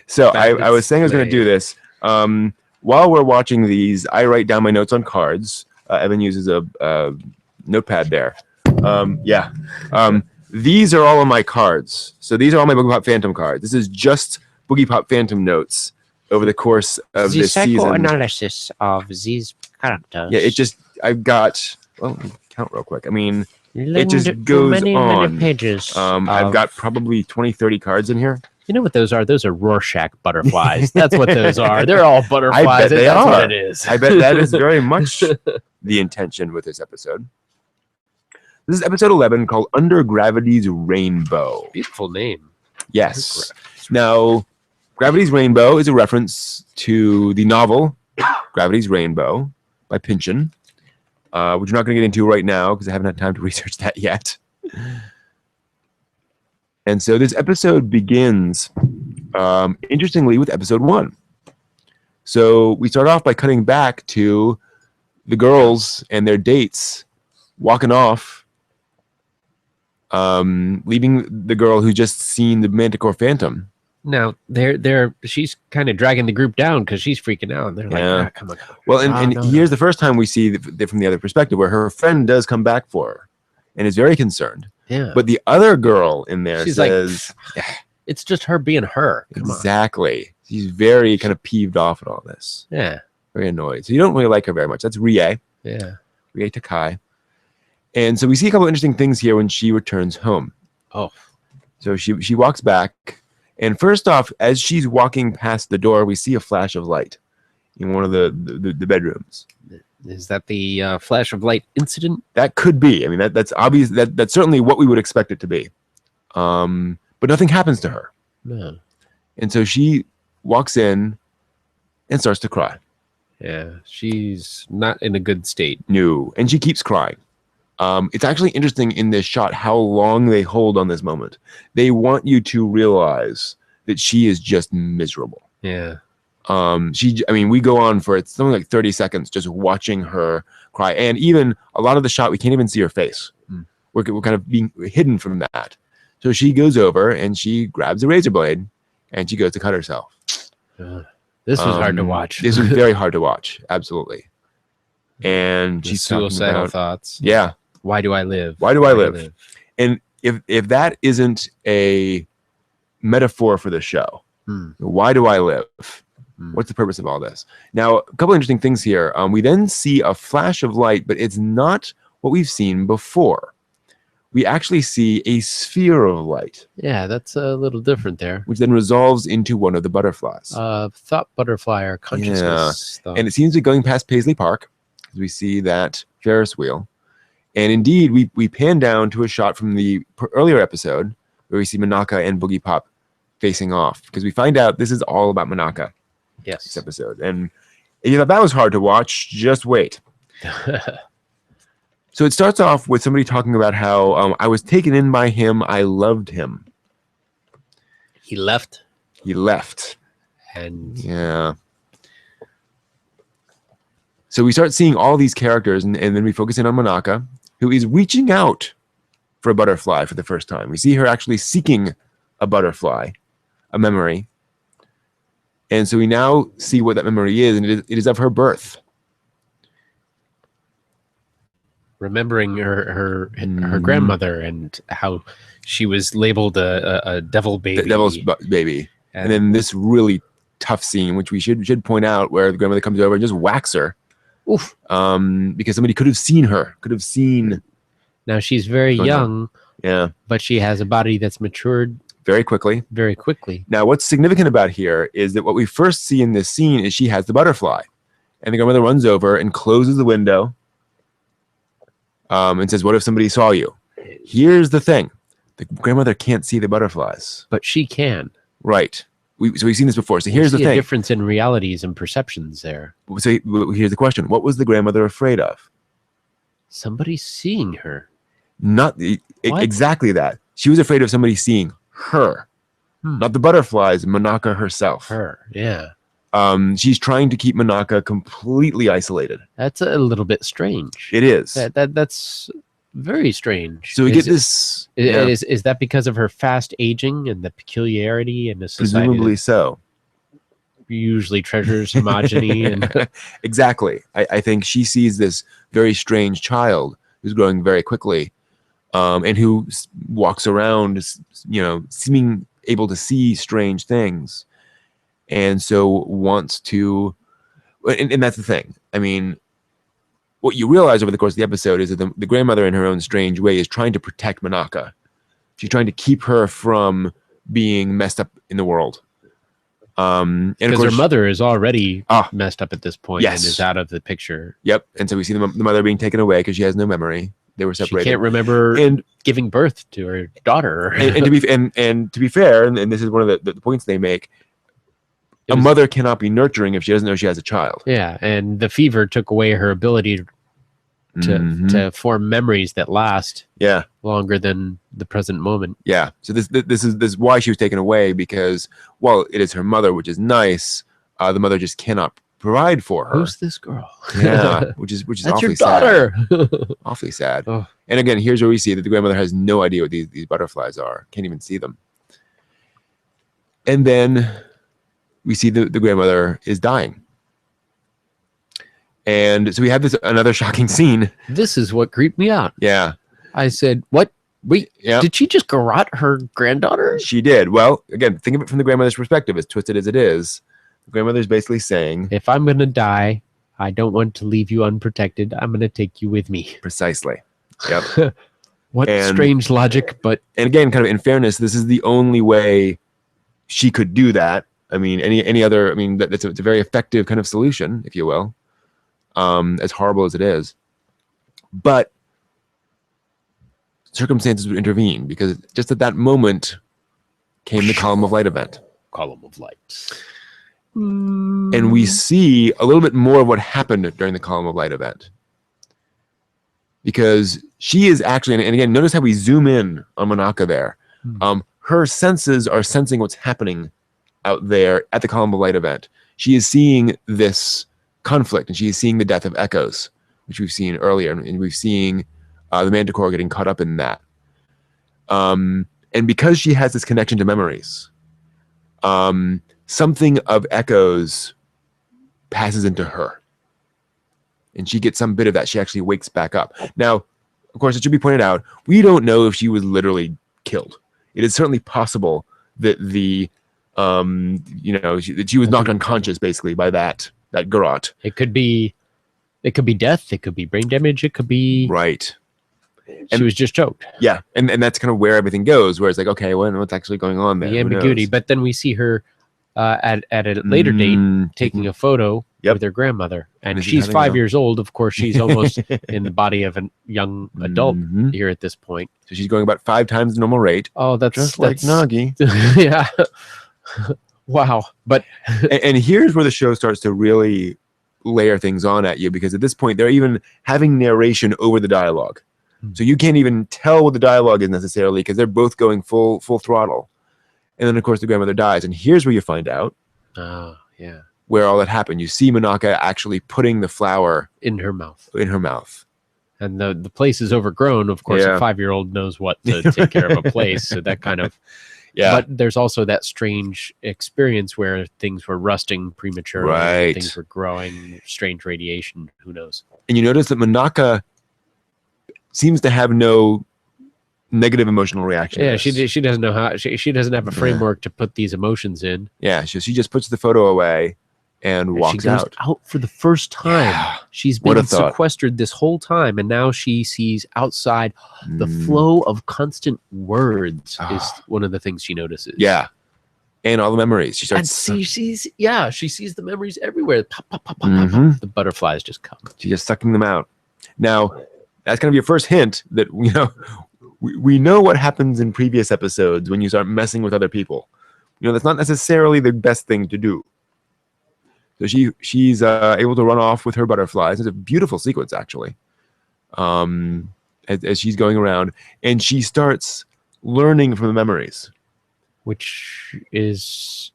So I was saying I was going to do this. While we're watching these, I write down my notes on cards. Evan uses a notepad there. These are all of my cards. So these are all my Boogiepop Phantom cards. This is just Boogiepop Phantom notes over the course of this season. Psychoanalysis of these characters. Yeah, I've got, well, let me count real quick. I mean, It just goes many on. pages. I've got probably 20, 30 cards in here. You know what those are? Those are Rorschach butterflies. That's what those are. They're all butterflies. I bet they that's are. What it is. I bet that is very much the intention with this episode. This is episode 11 called Under Gravity's Rainbow. Beautiful name. Yes. Now, Gravity's Rainbow is a reference to the novel Gravity's Rainbow by Pynchon, which we're not going to get into right now because I haven't had time to research that yet. And so this episode begins, interestingly, with episode 1. So we start off by cutting back to the girls and their dates walking off, leaving the girl who just seen the Manticore Phantom. Now she's kind of dragging the group down because she's freaking out. And they're like, come on. Well, and here's the first time we see from the other perspective where her friend does come back for her and is very concerned. Yeah. But the other girl in there says, it's just her being her. Exactly. She's very kind of peeved off at all this. Yeah. Very annoyed. So you don't really like her very much. That's Rie. Yeah. Rie Takai. And so we see a couple of interesting things here when she returns home. Oh. So she walks back. And first off, as she's walking past the door, we see a flash of light in one of the bedrooms. Is that the flash of light incident? That could be. I mean, that's obvious. That's certainly what we would expect it to be. But nothing happens to her. No. And so she walks in and starts to cry. Yeah, she's not in a good state. No, and she keeps crying. It's actually interesting in this shot how long they hold on this moment. They want you to realize that she is just miserable. Yeah. We go on for it's something like 30 seconds just watching her cry. And even a lot of the shot, we can't even see her face. We're kind of being hidden from that. So she goes over and she grabs a razor blade and she goes to cut herself. This was hard to watch. This was very hard to watch. Absolutely. And she's suicidal thoughts. Yeah. Why do I live? Why do I live? And if that isn't a metaphor for the show, why do I live? What's the purpose of all this? Now, a couple of interesting things here. We then see a flash of light, but it's not what we've seen before. We actually see a sphere of light. Yeah, that's a little different there. Which then resolves into one of the butterflies. Thought butterfly or consciousness. Yeah. And it seems to be going past Paisley Park. We see that Ferris wheel. And indeed, we pan down to a shot from the earlier episode where we see Manaka and Boogiepop facing off. Because we find out this is all about Manaka. Yes. This episode. And if you thought that was hard to watch, just wait. So it starts off with somebody talking about how I was taken in by him. I loved him. He left. He left. And yeah. So we start seeing all these characters, and then we focus in on Manaka, who is reaching out for a butterfly for the first time. We see her actually seeking a butterfly, a memory. And so we now see what that memory is, and it is of her birth. Remembering her grandmother and how she was labeled a devil baby. The devil's baby. And then this really tough scene, which we should point out, where the grandmother comes over and just whacks her. Oof. Because somebody could have seen her. Now she's very young. Yeah. But she has a body that's matured very quickly. Very quickly. Now, what's significant about here is that what we first see in this scene is she has the butterfly. And the grandmother runs over and closes the window and says, "What if somebody saw you?" Here's the thing. The grandmother can't see the butterflies. But she can. Right. So we've seen this before. So here's the thing. A difference in realities and perceptions there. So here's the question. What was the grandmother afraid of? Somebody seeing her. Not exactly that. She was afraid of somebody seeing her. Not the butterflies, Manaka herself. Her, yeah. She's trying to keep Manaka completely isolated. That's a little bit strange. It is. That's very strange. So we get this. Is that because of her fast aging and the peculiarity in the society? Presumably so. Usually treasures homogeny and exactly. I think she sees this very strange child who's growing very quickly, and who walks around, seeming able to see strange things, and so wants to. And that's the thing. I mean, what you realize over the course of the episode is that the grandmother, in her own strange way, is trying to protect Manaka. She's trying to keep her from being messed up in the world. And because her mother is already messed up at this point and is out of the picture. Yep. And so we see the mother being taken away because she has no memory. They were separated. She can't remember giving birth to her daughter. and to be fair, and this is one of the points they make, a mother cannot be nurturing if she doesn't know she has a child. Yeah, and the fever took away her ability to form memories that last longer than the present moment. Yeah. So this is why she was taken away, because while it is her mother, which is nice, the mother just cannot provide for her. Who's this girl? Yeah, which is That's awfully your daughter. Sad. Awfully sad. Oh. And again, here's where we see that the grandmother has no idea what these butterflies are. Can't even see them. And then we see the grandmother is dying. And so we have another shocking scene. This is what creeped me out. Yeah. I said, what? Wait, did she just garrote her granddaughter? She did. Well, again, think of it from the grandmother's perspective, as twisted as it is. The grandmother's basically saying, if I'm going to die, I don't want to leave you unprotected. I'm going to take you with me. Precisely. Yep. What strange logic, but... And again, kind of in fairness, this is the only way she could do that. I mean, any other... I mean, it's a very effective kind of solution, if you will, as horrible as it is. But circumstances would intervene, because just at that moment came the Column of Light event. Column of Light. And we see a little bit more of what happened during the Column of Light event. Because she is actually, and again, notice how we zoom in on Manaka there. Her senses are sensing what's happening out there at the Column of Light event. She is seeing this conflict, and she is seeing the death of Echoes, which we've seen earlier, and we've seen the Manticore getting caught up in that. And because she has this connection to memories, something of Echoes passes into her, and she gets some bit of that. She actually wakes back up. Now, of course, it should be pointed out, we don't know if she was literally killed. It is certainly possible that that she was knocked unconscious basically by that garrote. It could be death. It could be brain damage. It could be right. She was just choked. Yeah, and that's kind of where everything goes. Where it's like, okay, well, what's actually going on there? The ambiguity. But then we see her at a later date taking a photo with her grandmother, and she's 5 years old. Of course, she's almost in the body of a young adult here at this point. So she's going about 5 times the normal rate. Oh, that's like Nagi. Yeah. Wow. But and here's where the show starts to really layer things on at you, because at this point they're even having narration over the dialogue. So you can't even tell what the dialogue is necessarily, because they're both going full throttle. And then, of course, the grandmother dies. And here's where you find out where all that happened. You see Manaka actually putting the flower in her mouth. And the place is overgrown. Of course, a 5-year-old knows what to take care of a place. So that kind of... Yeah. But there's also that strange experience where things were rusting prematurely. Right. Things were growing, strange radiation. Who knows? And you notice that Manaka seems to have no negative emotional reaction. Yeah, she doesn't know how. She doesn't have a framework to put these emotions in. Yeah, she just puts the photo away and walks she goes out for the first time. Yeah. She's been sequestered this whole time, and now she sees outside. The flow of constant words is one of the things she notices. Yeah, and all the memories. She starts. And she sees the memories everywhere. Pop, pop, pop, pop, pop, pop. The butterflies just come. She's just sucking them out. Now, that's kind of your first hint that we know what happens in previous episodes when you start messing with other people. That's not necessarily the best thing to do. So she's able to run off with her butterflies. It's a beautiful sequence, actually, as she's going around, and she starts learning from the memories, which is,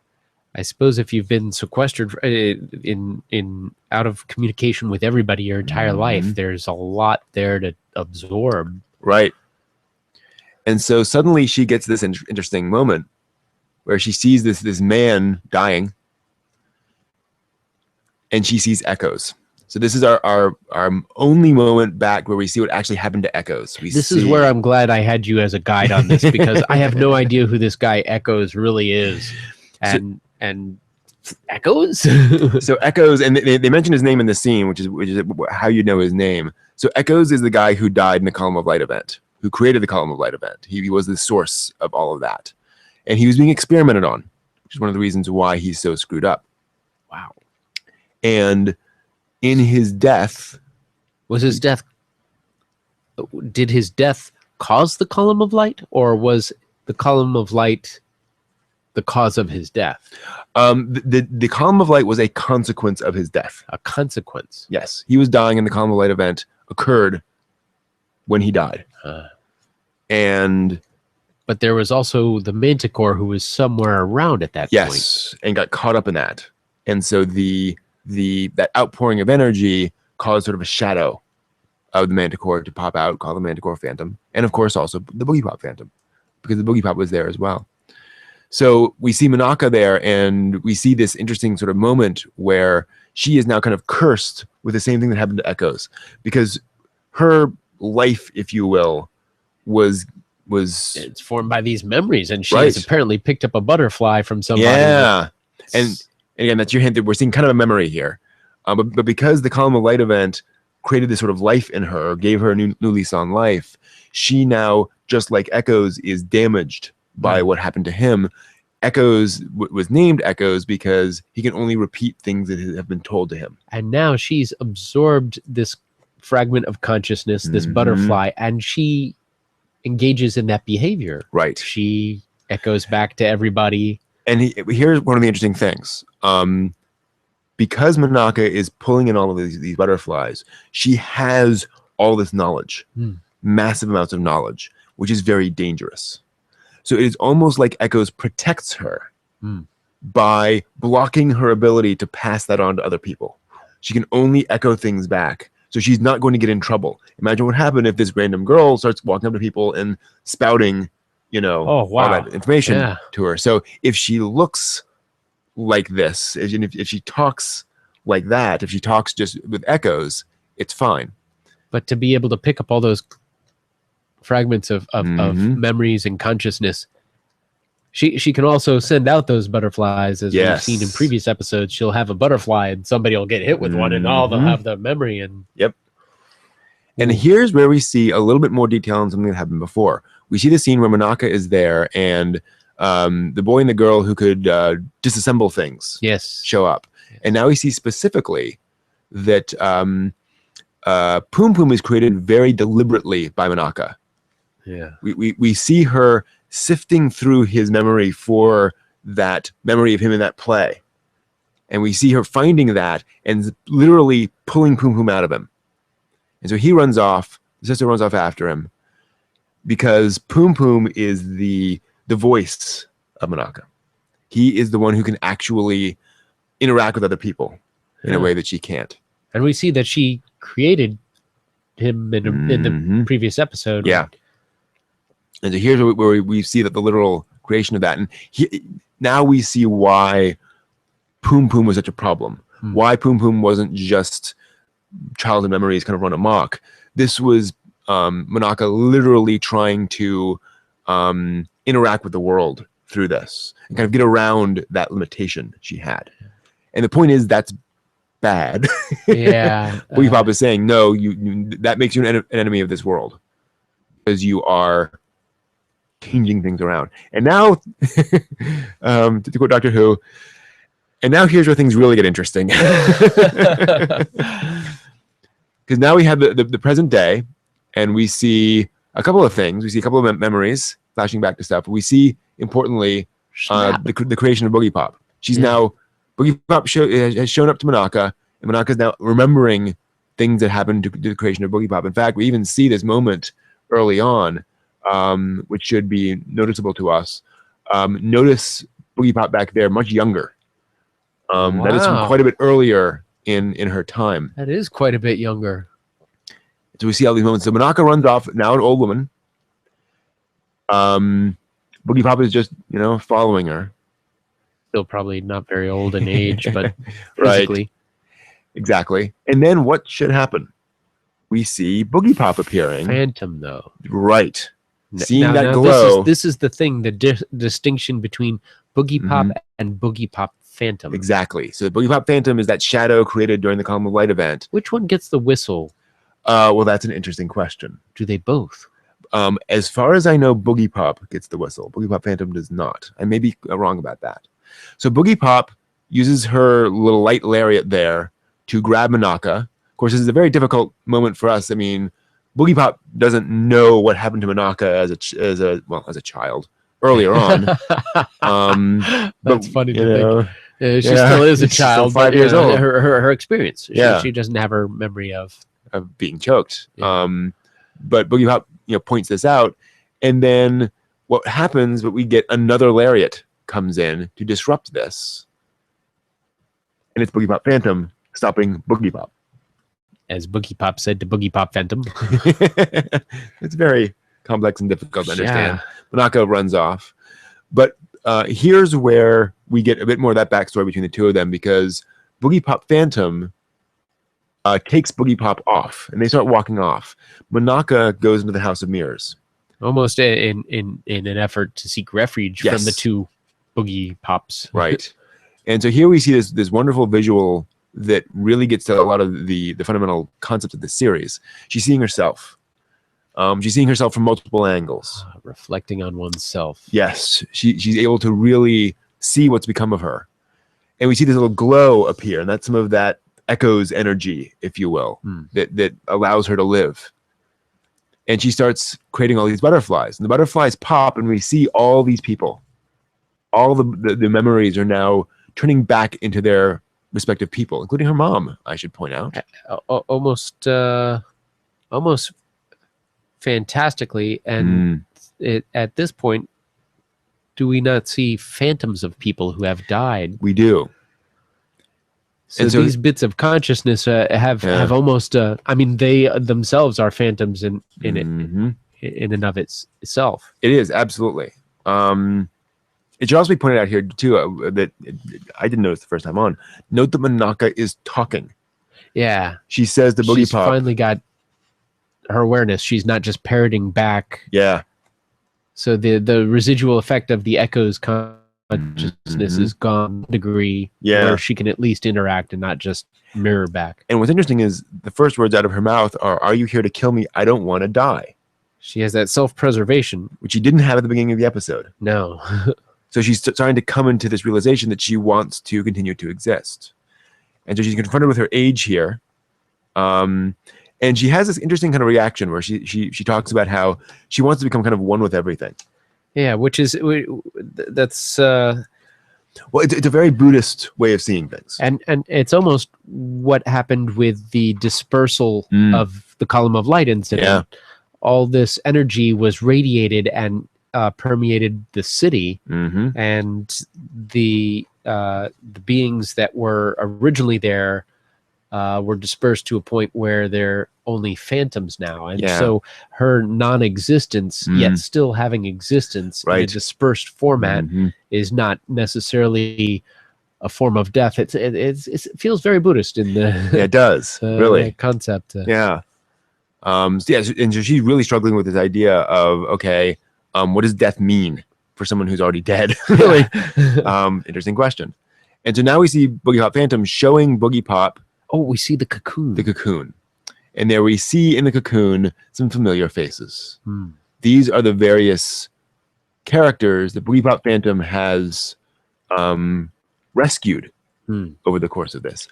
I suppose, if you've been sequestered in out of communication with everybody your entire life, there's a lot there to absorb. Right. And so suddenly she gets this interesting moment where she sees this man dying. And she sees Echoes. So this is our only moment back where we see what actually happened to Echoes. This is where I'm glad I had you as a guide on this, because I have no idea who this guy Echoes really is. And Echoes? So Echoes, and they mention his name in the scene, which is how you know his name. So Echoes is the guy who died in the Column of Light event, who created the Column of Light event. He was the source of all of that. And he was being experimented on, which is one of the reasons why he's so screwed up. Wow. And in his death... Did his death cause the Column of Light, or was the Column of Light the cause of his death? The Column of Light was a consequence of his death. A consequence? Yes. He was dying, and the Column of Light event occurred when he died. But there was also the Manticore who was somewhere around at that point. Yes, and got caught up in that. And so that outpouring of energy caused sort of a shadow of the Manticore to pop out, called the Manticore Phantom. And of course also the Boogiepop Phantom, because the Boogiepop was there as well. So we see Monaka there, and we see this interesting sort of moment where she is now kind of cursed with the same thing that happened to Echoes, because her life, if you will, was it's formed by these memories, and she has apparently picked up a butterfly from somebody. Yeah. And again, that's your hint that we're seeing kind of a memory here. But because the Column of Light event created this sort of life in her, gave her a new lease on life, she now, just like Echoes, is damaged by what happened to him. Echoes was named Echoes because he can only repeat things that have been told to him. And now she's absorbed this fragment of consciousness, this butterfly, and she engages in that behavior. Right. She echoes back to everybody. And here's one of the interesting things. Because Monaka is pulling in all of these butterflies, she has all this knowledge, massive amounts of knowledge, which is very dangerous. So it is almost like Echoes protects her by blocking her ability to pass that on to other people. She can only echo things back. So she's not going to get in trouble. Imagine what happened if this random girl starts walking up to people and spouting, all that information to her. So if she looks like this, if she talks like that, if she talks just with echoes, it's fine. But to be able to pick up all those fragments of memories and consciousness, she can also send out those butterflies, as we've seen in previous episodes. She'll have a butterfly and somebody will get hit with one, and all they'll have the memory. And and here's where we see a little bit more detail on something that happened before. We see the scene where Monaka is there, and the boy and the girl who could disassemble things show up. And now we see specifically that Poom Poom is created very deliberately by Monaka. We see her sifting through his memory for that memory of him in that play. And we see her finding that and literally pulling Poom Poom out of him. And so he runs off, the sister runs off after him, because Poom Poom is the voice of Monaka. He is the one who can actually interact with other people in a way that she can't. And we see that she created him in the previous episode. And so here's where we see that the literal creation of that. And now we see why Poom Poom was such a problem. Why Poom Poom wasn't just childhood memories kind of run amok. This was Monaka literally trying to interact with the world through this and kind of get around that limitation she had. And the point is, that's bad. Boogiepop is saying, no, that makes you an enemy of this world, because you are changing things around. And now, to quote Doctor Who, and now here's where things really get interesting. Because now we have the present day, and we see a couple of things. We see a couple of memories flashing back to stuff. We see, importantly, the creation of Boogiepop. She's now, Boogiepop has shown up to Monaka, and Monaka is now remembering things that happened to the creation of Boogiepop. In fact, we even see this moment early on, which should be noticeable to us. Notice Boogiepop back there, much younger. That is from quite a bit earlier in her time. That is quite a bit younger. So we see all these moments. So Monaka runs off, now an old woman. Boogiepop is just, following her. Still probably not very old in age, but physically. Exactly. And then what should happen? We see Boogiepop appearing. Phantom, though. Right. Seeing that glow. This is the thing, the distinction between Boogiepop and Boogiepop Phantom. Exactly. So the Boogiepop Phantom is that shadow created during the Column of Light event. Which one gets the whistle? Well, that's an interesting question. Do they both? As far as I know, Boogiepop gets the whistle. Boogiepop Phantom does not. I may be wrong about that. So Boogiepop uses her little light lariat there to grab Manaka. Of course, this is a very difficult moment for us. I mean, Boogiepop doesn't know what happened to Manaka as a child earlier on. That's funny to think. She still is a child, 5 years old. Her experience. Yeah. She doesn't have her memory of being choked. Yeah. But Boogiepop, points this out, and then what happens? But we get another lariat comes in to disrupt this, and it's Boogiepop Phantom stopping Boogiepop. As Boogiepop said to Boogiepop Phantom. It's very complex and difficult to understand. Yeah. Manaka runs off, but here's where we get a bit more of that backstory between the two of them, because Boogiepop Phantom takes Boogiepop off, and they start walking off. Manaka goes into the House of Mirrors, almost in an effort to seek refuge from the two Boogiepops. Right. And so here we see this wonderful visual that really gets to a lot of the fundamental concepts of the series. She's seeing herself. She's seeing herself from multiple angles. Reflecting on oneself. Yes. She's able to really see what's become of her. And we see this little glow appear, and that's some of that Echo's energy, if you will, that allows her to live. And she starts creating all these butterflies, and the butterflies pop, and we see all these people. All the memories are now turning back into their respective people, including her mom, I should point out. Almost fantastically. And at this point, do we not see phantoms of people who have died? We do. So these bits of consciousness have almost. I mean, they themselves are phantoms in and of itself. It is, absolutely. It should also be pointed out here too that I didn't notice the first time on. Note that Manaka is talking. Yeah, she says to Boogiepop. She's finally got her awareness. She's not just parroting back. Yeah. So the residual effect of the Echo's consciousness is gone to a degree where she can at least interact and not just mirror back. And what's interesting is the first words out of her mouth are you here to kill me? I don't want to die. She has that self-preservation, which she didn't have at the beginning of the episode. No. So she's starting to come into this realization that she wants to continue to exist. And so she's confronted with her age here. And she has this interesting kind of reaction where she talks about how she wants to become kind of one with everything. Yeah, which is that's well, it's a very Buddhist way of seeing things, and it's almost what happened with the dispersal of the Column of Light incident. Yeah. All this energy was radiated and permeated the city, and the beings that were originally there were dispersed to a point where they're only phantoms now, and so her non-existence, yet still having existence in a dispersed format, is not necessarily a form of death. It feels very Buddhist in the it does really concept. And so she's really struggling with this idea of what does death mean for someone who's already dead? Really interesting question. And so now we see Boogiepop Phantom showing Boogiepop. Oh, we see the cocoon. The cocoon. And there we see in the cocoon some familiar faces. These are the various characters that Boogiepop Phantom has rescued over the course of this.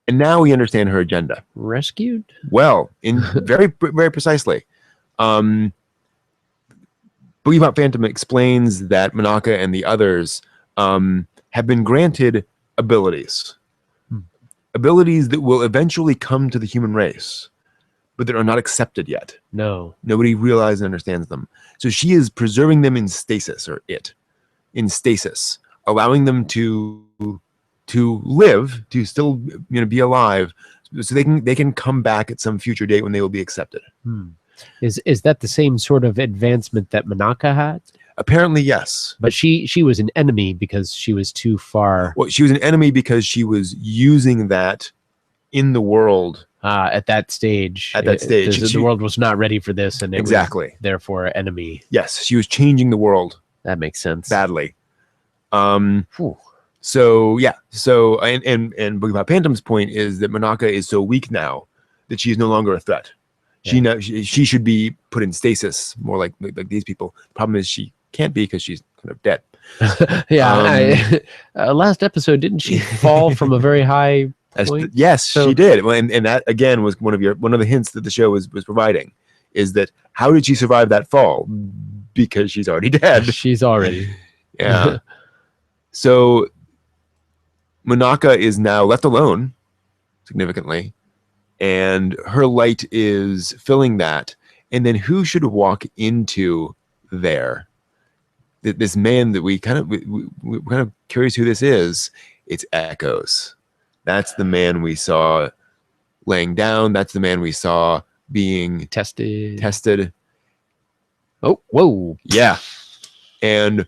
And now we understand her agenda. Rescued? Well, in very precisely. Boogiepop Phantom explains that Manaka and the others have been granted abilities. Abilities that will eventually come to the human race, but that are not accepted yet. No. Nobody realizes and understands them. So she is preserving them in stasis, in stasis, allowing them to live, to still be alive, so they can come back at some future date when they will be accepted. Is that the same sort of advancement that Manaka had? Apparently, yes. But she was an enemy because she was too far. Well, she was an enemy because she was using that in the world. At that stage. The world was not ready for this, and it was therefore an enemy. Yes, she was changing the world. That makes sense. Badly. So yeah, so and Boogiepop Phantom's point is that Monaka is so weak now that she is no longer a threat. She should be put in stasis, more like these people. Problem is she can't be because she's kind of dead. Last episode, didn't she fall from a very high point? Yes, she did. Well, and that again was one of the hints that the show was providing, is that how did she survive that fall? Because she's already dead. She's already. Yeah. So Monaka is now left alone, significantly, and her light is filling that. And then who should walk into there? This man that we're kind of curious who this is. It's Echoes. That's the man we saw laying down. That's the man we saw being tested. Oh, whoa. Yeah. And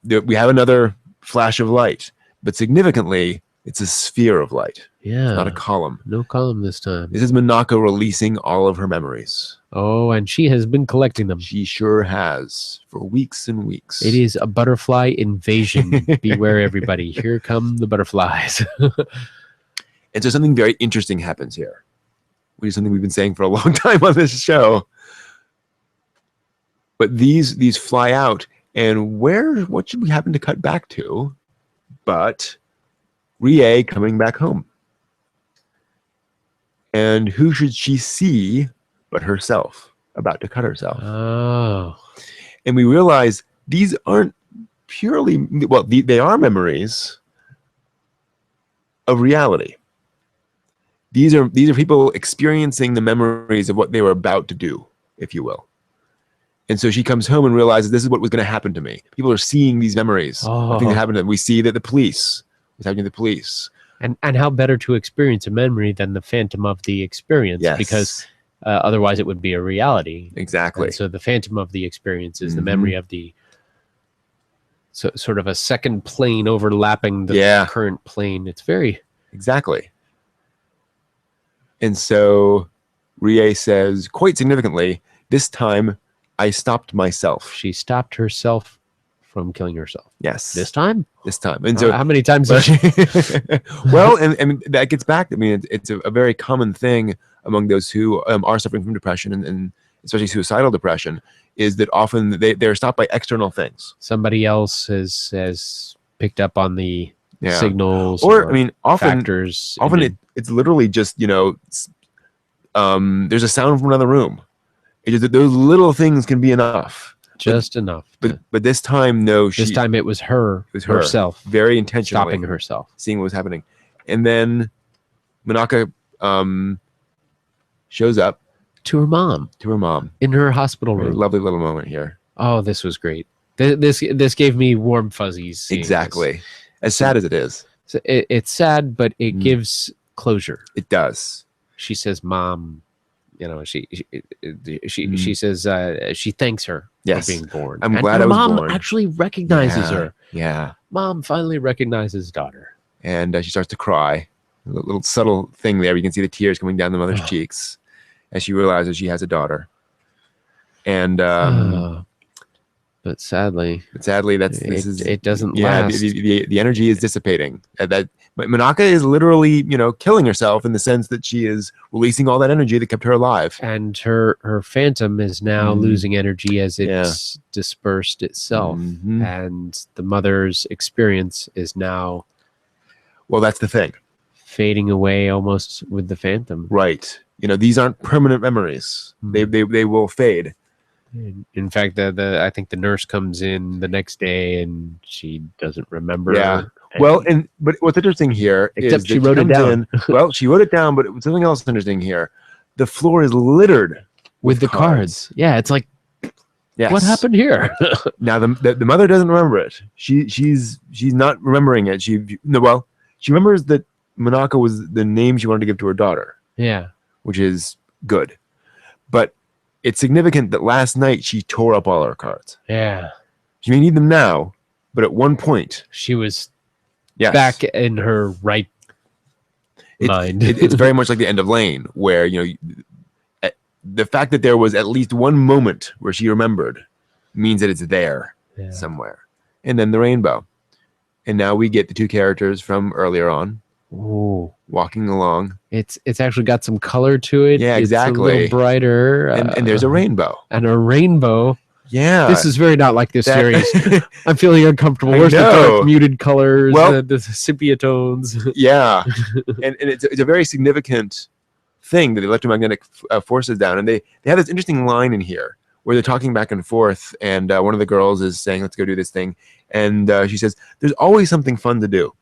we have another flash of light, but significantly, it's a sphere of light. Yeah. Not a column. No column this time. This is Monaka releasing all of her memories. Oh, and she has been collecting them. She sure has, for weeks and weeks. It is a butterfly invasion. Beware, everybody. Here come the butterflies. And so something very interesting happens here, which is something we've been saying for a long time on this show. But these fly out, and what should we happen to cut back to but Rie coming back home? And who should she see but herself, about to cut herself? Oh. And we realize these aren't purely, well, they are memories of reality. These are people experiencing the memories of what they were about to do, if you will. And so she comes home and realizes this is what was going to happen to me. People are seeing these memories of things that happened to them. We see that what's happening to the police. And how better to experience a memory than the phantom of the experience? Yes. Because otherwise it would be a reality. Exactly. And so the phantom of the experience is the memory of the sort of a second plane overlapping the current plane. It's very... Exactly. And so Rie says, quite significantly, this time I stopped myself. She stopped herself from killing herself. Yes. This time? This time. And so how many times did she? Well, and that gets back. I mean, it's a very common thing among those who are suffering from depression and especially suicidal depression, is that often they're stopped by external things. Somebody else has picked up on the signals, or I mean, often factors. It's literally just there's a sound from another room. Those little things can be enough. Just enough. But this time, no. This time it was her. It was herself. Very intentionally stopping herself, seeing what was happening, and then Monaka shows up to her mom in her hospital room. Lovely little moment here. Oh, this was great. This gave me warm fuzzies. Exactly. As sad as it is. So it's sad, but it gives closure. It does. She says, "Mom," she says she thanks her for being born. I'm glad I was born. Mom actually recognizes her. Yeah. Mom finally recognizes daughter. And she starts to cry. A little subtle thing there. You can see the tears coming down the mother's cheeks as she realizes she has a daughter. And but sadly, it doesn't last. The energy is dissipating. Monaka is literally, killing herself in the sense that she is releasing all that energy that kept her alive. And her phantom is now losing energy as it's dispersed itself. And the mother's experience is now... Well, that's the thing. Fading away almost with the phantom. Right. These aren't permanent memories. They will fade. In fact, I think the nurse comes in the next day and she doesn't remember. Yeah. Well, but what's interesting here is she wrote it down. Well, she wrote it down, but something else interesting here. The floor is littered with the cards. Yeah, it's like, what happened here? Now the mother doesn't remember it. She's not remembering it. She remembers that Monaka was the name she wanted to give to her daughter. Yeah, which is good, but it's significant that last night she tore up all her cards. Yeah. She may need them now, but at one point she was back in her right mind. It's very much like the end of Lane, where the fact that there was at least one moment where she remembered means that it's there somewhere. And then the rainbow. And now we get the two characters from earlier on. Ooh. Walking along. It's actually got some color to it. Yeah, exactly. It's a little brighter. And there's a rainbow. And a rainbow. Yeah. This is very not like this series. I'm feeling uncomfortable. Where's the dark muted colors, the sepia tones? Yeah. and it's a very significant thing that the electromagnetic forces down. And they have this interesting line in here where they're talking back and forth. And one of the girls is saying, let's go do this thing. And she says, there's always something fun to do.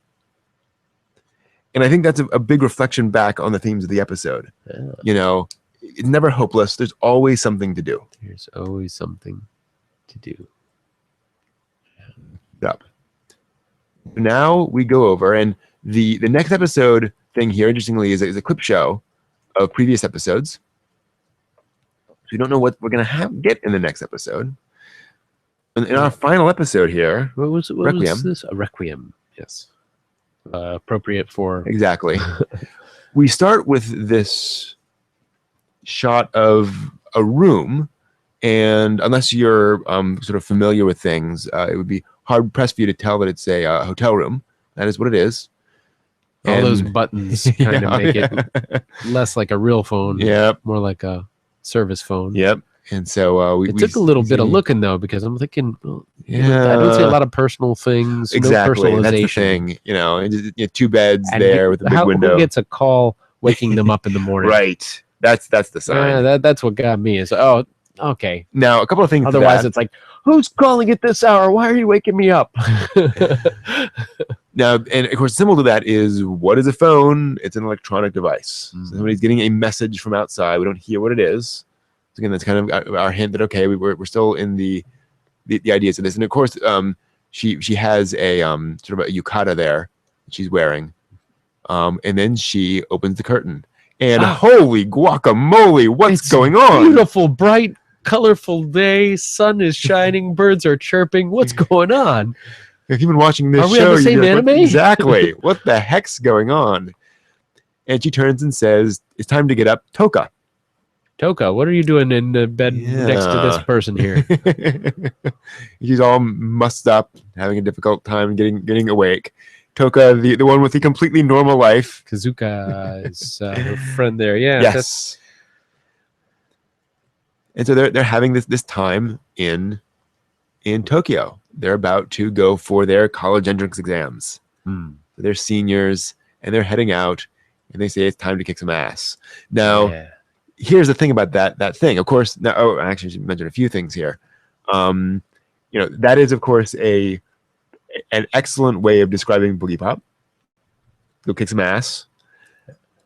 And I think that's a big reflection back on the themes of the episode. Yeah. You know, it's never hopeless. There's always something to do. There's always something to do. Yep. Now we go over, and the next episode thing here, interestingly, is a clip show of previous episodes. So we don't know what we're going to get in the next episode. In our final episode here, what was this? A Requiem. Yes. Appropriate for exactly. We start with this shot of a room, and unless you're sort of familiar with things, it would be hard pressed for you to tell that it's a hotel room. That is what it is. All those buttons kind of make it less like a real phone. Yep. More like a service phone. Yep. And so we took a little bit of looking though, because I'm thinking, I don't see a lot of personal things. Exactly. No personalization. That's the thing. You know, two beds and there with a big window. Who gets a call waking them up in the morning? Right. That's the sign. That's what got me. Is okay. Now a couple of things. Otherwise, it's like, who's calling at this hour? Why are you waking me up? Now, and of course, similar to that is, what is a phone? It's an electronic device. So somebody's getting a message from outside. We don't hear what it is. So again, that's kind of our hint that okay, we're still in the ideas of this. And of course, she has a sort of a yukata there that she's wearing, and then she opens the curtain, and holy guacamole, what's going on? Beautiful, bright, colorful day. Sun is shining. Birds are chirping. What's going on? If you've been watching this show, are we on the same anime? Exactly. What the heck's going on? And she turns and says, "It's time to get up, Toka." Toka, what are you doing in the bed next to this person here? She's all mussed up, having a difficult time getting awake. Toka, the one with the completely normal life. Kazuka is her friend there. Yeah. Yes. And so they're having this time in Tokyo. They're about to go for their college entrance exams. So they're seniors, and they're heading out, and they say it's time to kick some ass. Now, here's the thing about that thing. Of course, now, I actually should mention a few things here. You know, that is, of course, an excellent way of describing Boogiepop. Go kick some ass.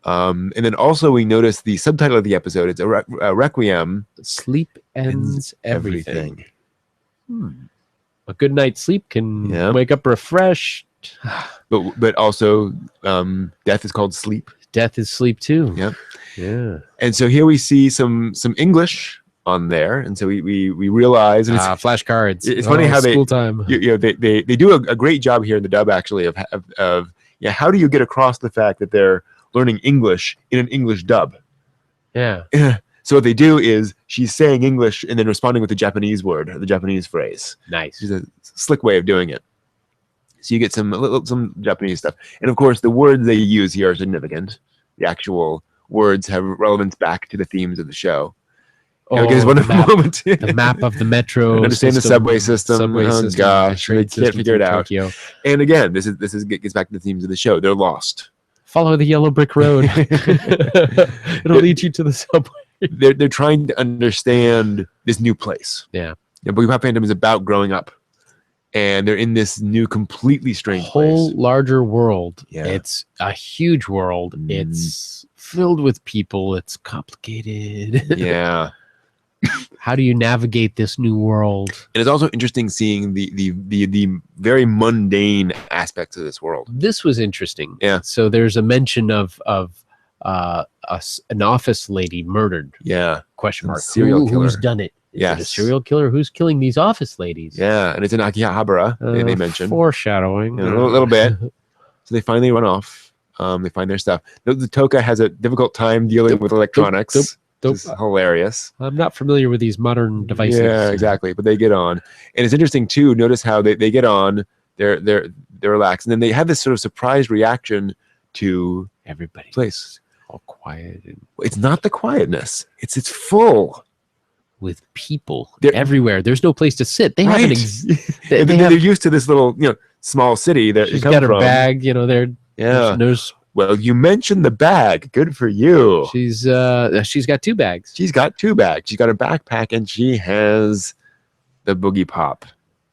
And then also we notice the subtitle of the episode. It's a Requiem. Sleep ends everything. A good night's sleep can wake up refreshed. But also death is called sleep. Death is sleep too. Yep. Yeah. And so here we see some English on there, and so we realize, and flashcards. It's funny how school time. They do a great job here in the dub actually of how do you get across the fact that they're learning English in an English dub? Yeah. So what they do is she's saying English and then responding with the Japanese word, or the Japanese phrase. Nice. It's a slick way of doing it. So you get some Japanese stuff, and of course the words they use here are significant. The actual words have relevance back to the themes of the show. Because one moment, the map of the metro, understand the subway system. Gosh, they can't figure it out. Tokyo. And again, this gets back to the themes of the show. They're lost. Follow the yellow brick road. It'll lead you to the subway. They're trying to understand this new place. Yeah. Boogiepop Phantom is about growing up, and they're in this new, completely strange whole place. Larger world. Yeah. It's a huge world. It's filled with people. It's complicated. Yeah. How do you navigate this new world? And it's also interesting seeing the very mundane aspects of this world. This was interesting. Yeah. So there's a mention of an office lady murdered. Yeah. Question mark. Serial killer. Who's done it? Is it a serial killer? Who's killing these office ladies? Yeah, and it's in Akihabara. They mentioned foreshadowing a little bit. So they finally run off. They find their stuff. The Toka has a difficult time dealing with electronics. It's hilarious. I'm not familiar with these modern devices. Yeah, exactly. But they get on. And it's interesting, too. Notice how they get on. they're relaxed, and then they have this sort of surprised reaction to everybody place. All quiet. And it's not the quietness. It's full with people everywhere. There's no place to sit. They right. They're used to this little, small city that she's got her bag. There's well, you mentioned the bag. Good for you. She's got 2 bags. She's got 2 bags. She's got a backpack, and she has the Boogiepop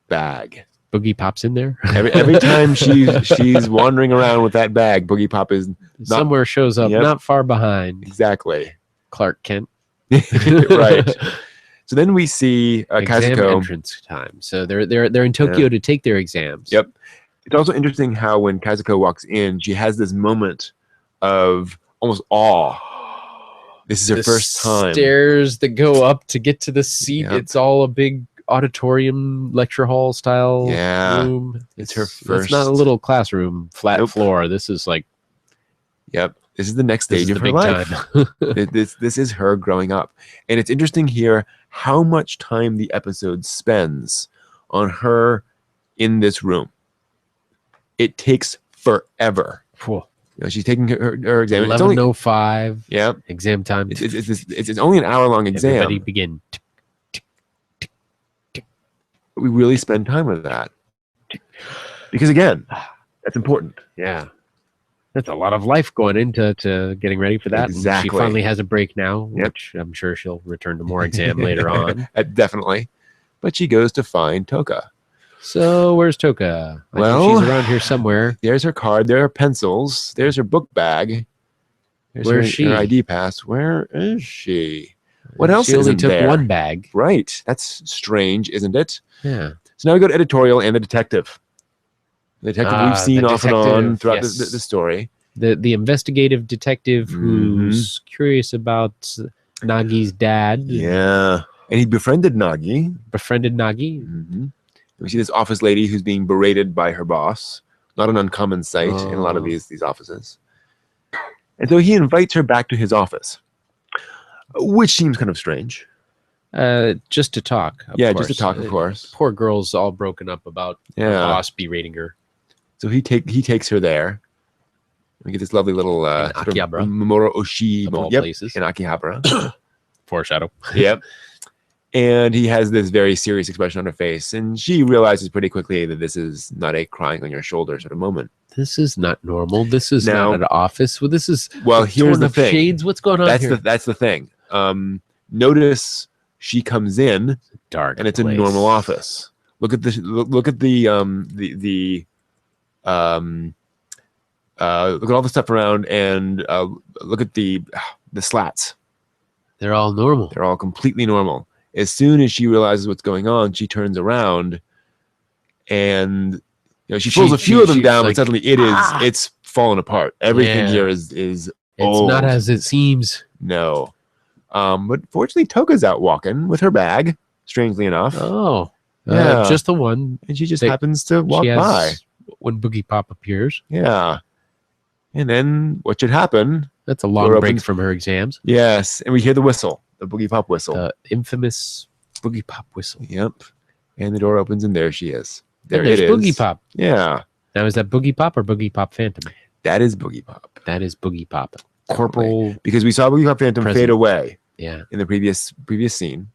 bag. Boogiepop's in there. Every time she's wandering around with that bag, Boogiepop is somewhere shows up, not far behind. Exactly. Clark Kent. Right. So then we see exam Kazuko. Entrance time. So they're in Tokyo to take their exams. Yep. It's also interesting how when Kazuko walks in, she has this moment of almost awe. This is her first time. Stairs that go up to get to the seat. Yep. It's all a big auditorium, lecture hall style room. It's her first. It's not a little classroom, flat floor. This is like. Yep. This is the next stage of her life. This is her growing up. And it's interesting here how much time the episode spends on her in this room. It takes forever. Cool. She's taking her exam. 11:05. Yeah. Exam time. It's only an hour-long exam. Everybody begin. We really spend time with that. Because again, that's important. Yeah. That's a lot of life going into getting ready for that. Exactly. She finally has a break now, which I'm sure she'll return to more exam later on. Definitely. But she goes to find Toka. So where's Toka? She's around here somewhere. There's her card. There are pencils. There's her book bag. Where's she? Her ID pass. Where is she? What else? She only took 1 bag. Right. That's strange, isn't it? Yeah. So now we go to editorial and the detective. The detective we've seen off and on throughout the story. The investigative detective who's curious about Nagi's dad. Yeah. And he befriended Nagi. Mm-hmm. We see this office lady who's being berated by her boss. Not an uncommon sight in a lot of these offices. And so he invites her back to his office, which seems kind of strange. Just to talk. Just to talk, of course. Poor girl's all broken up about her boss berating her. So he takes her there. We get this lovely little Akihabara. Mamoru Oshii of all places. In Akihabara. Foreshadow. Yep. And he has this very serious expression on her face, and she realizes pretty quickly that this is not a crying on your shoulder sort of moment. This is not normal. This is not an office. Well, this is here's the thing. Shades. What's going on here? That's the thing. Notice she comes in dark, and it's a normal office. Look at the look at all the stuff around, and look at the slats. They're all normal. They're all completely normal. As soon as she realizes what's going on, she turns around, and she pulls a few of them down, but suddenly it's fallen apart. Everything here is it's not as it seems. No, but fortunately, Toka's out walking with her bag. Strangely enough, just the one, and she just happens to walk by when Boogiepop appears. Yeah, and then what should happen? That's a long break from her exams. Yes, and we hear the whistle. The Boogiepop whistle. The infamous Boogiepop whistle. Yep. And the door opens, and there she is. There it is. Boogiepop. Yeah. Now, is that Boogiepop or Boogiepop Phantom? That is Boogiepop. That is Boogiepop. Corporal. Because we saw Boogiepop Phantom fade away. Yeah. In the previous scene.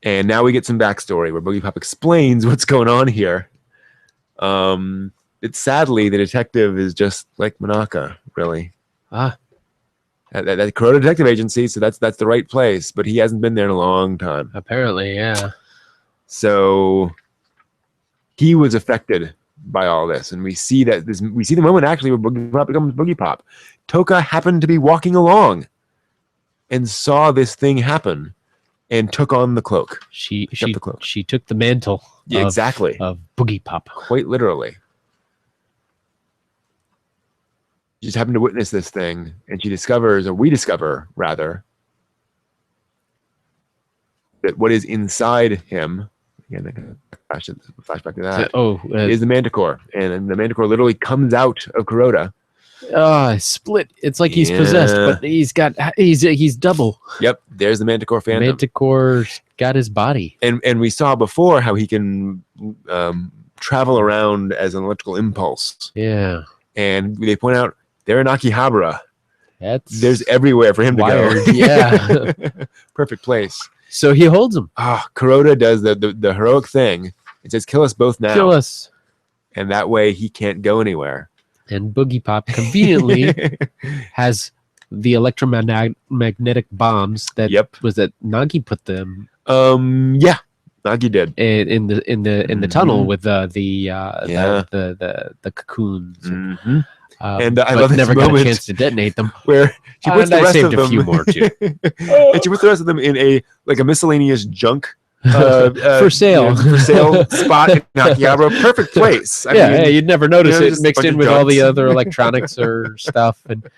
And now we get some backstory where Boogiepop explains what's going on here. It's sadly the detective is just like Manaka, really. That Kuroda Detective Agency, so that's the right place, but he hasn't been there in a long time. Apparently, yeah. So he was affected by all this, and we see the moment actually where Boogiepop becomes Boogiepop. Toka happened to be walking along and saw this thing happen and took on the cloak. She took the mantle. Exactly. Of Boogiepop. Quite literally. She just happened to witness this thing, and we discover, rather, that what is inside him, again, I can flashback to that, is the Manticore. And the Manticore literally comes out of Kuroda Split. It's like he's possessed, but he's double. Yep, there's the Manticore Phantom. Manticore's got his body. And we saw before how he can travel around as an electrical impulse. Yeah. And they point out they're in Akihabara. There's everywhere for him to go. Yeah. Perfect place. So he holds him. Kuroda does the heroic thing. It says, kill us both now. Kill us. And that way he can't go anywhere. And Boogiepop conveniently has the electromagnetic bombs that was that Nagi put them. Yeah, Nagi did in the tunnel with the cocoons. Mm-hmm. And I love this never moment got a chance to detonate them. Where she puts the rest of them. A few more too. And she puts the rest of them in a miscellaneous junk. For sale spot in Akihabara. Perfect place. I mean, you'd never notice it mixed in with all the other electronics or stuff. And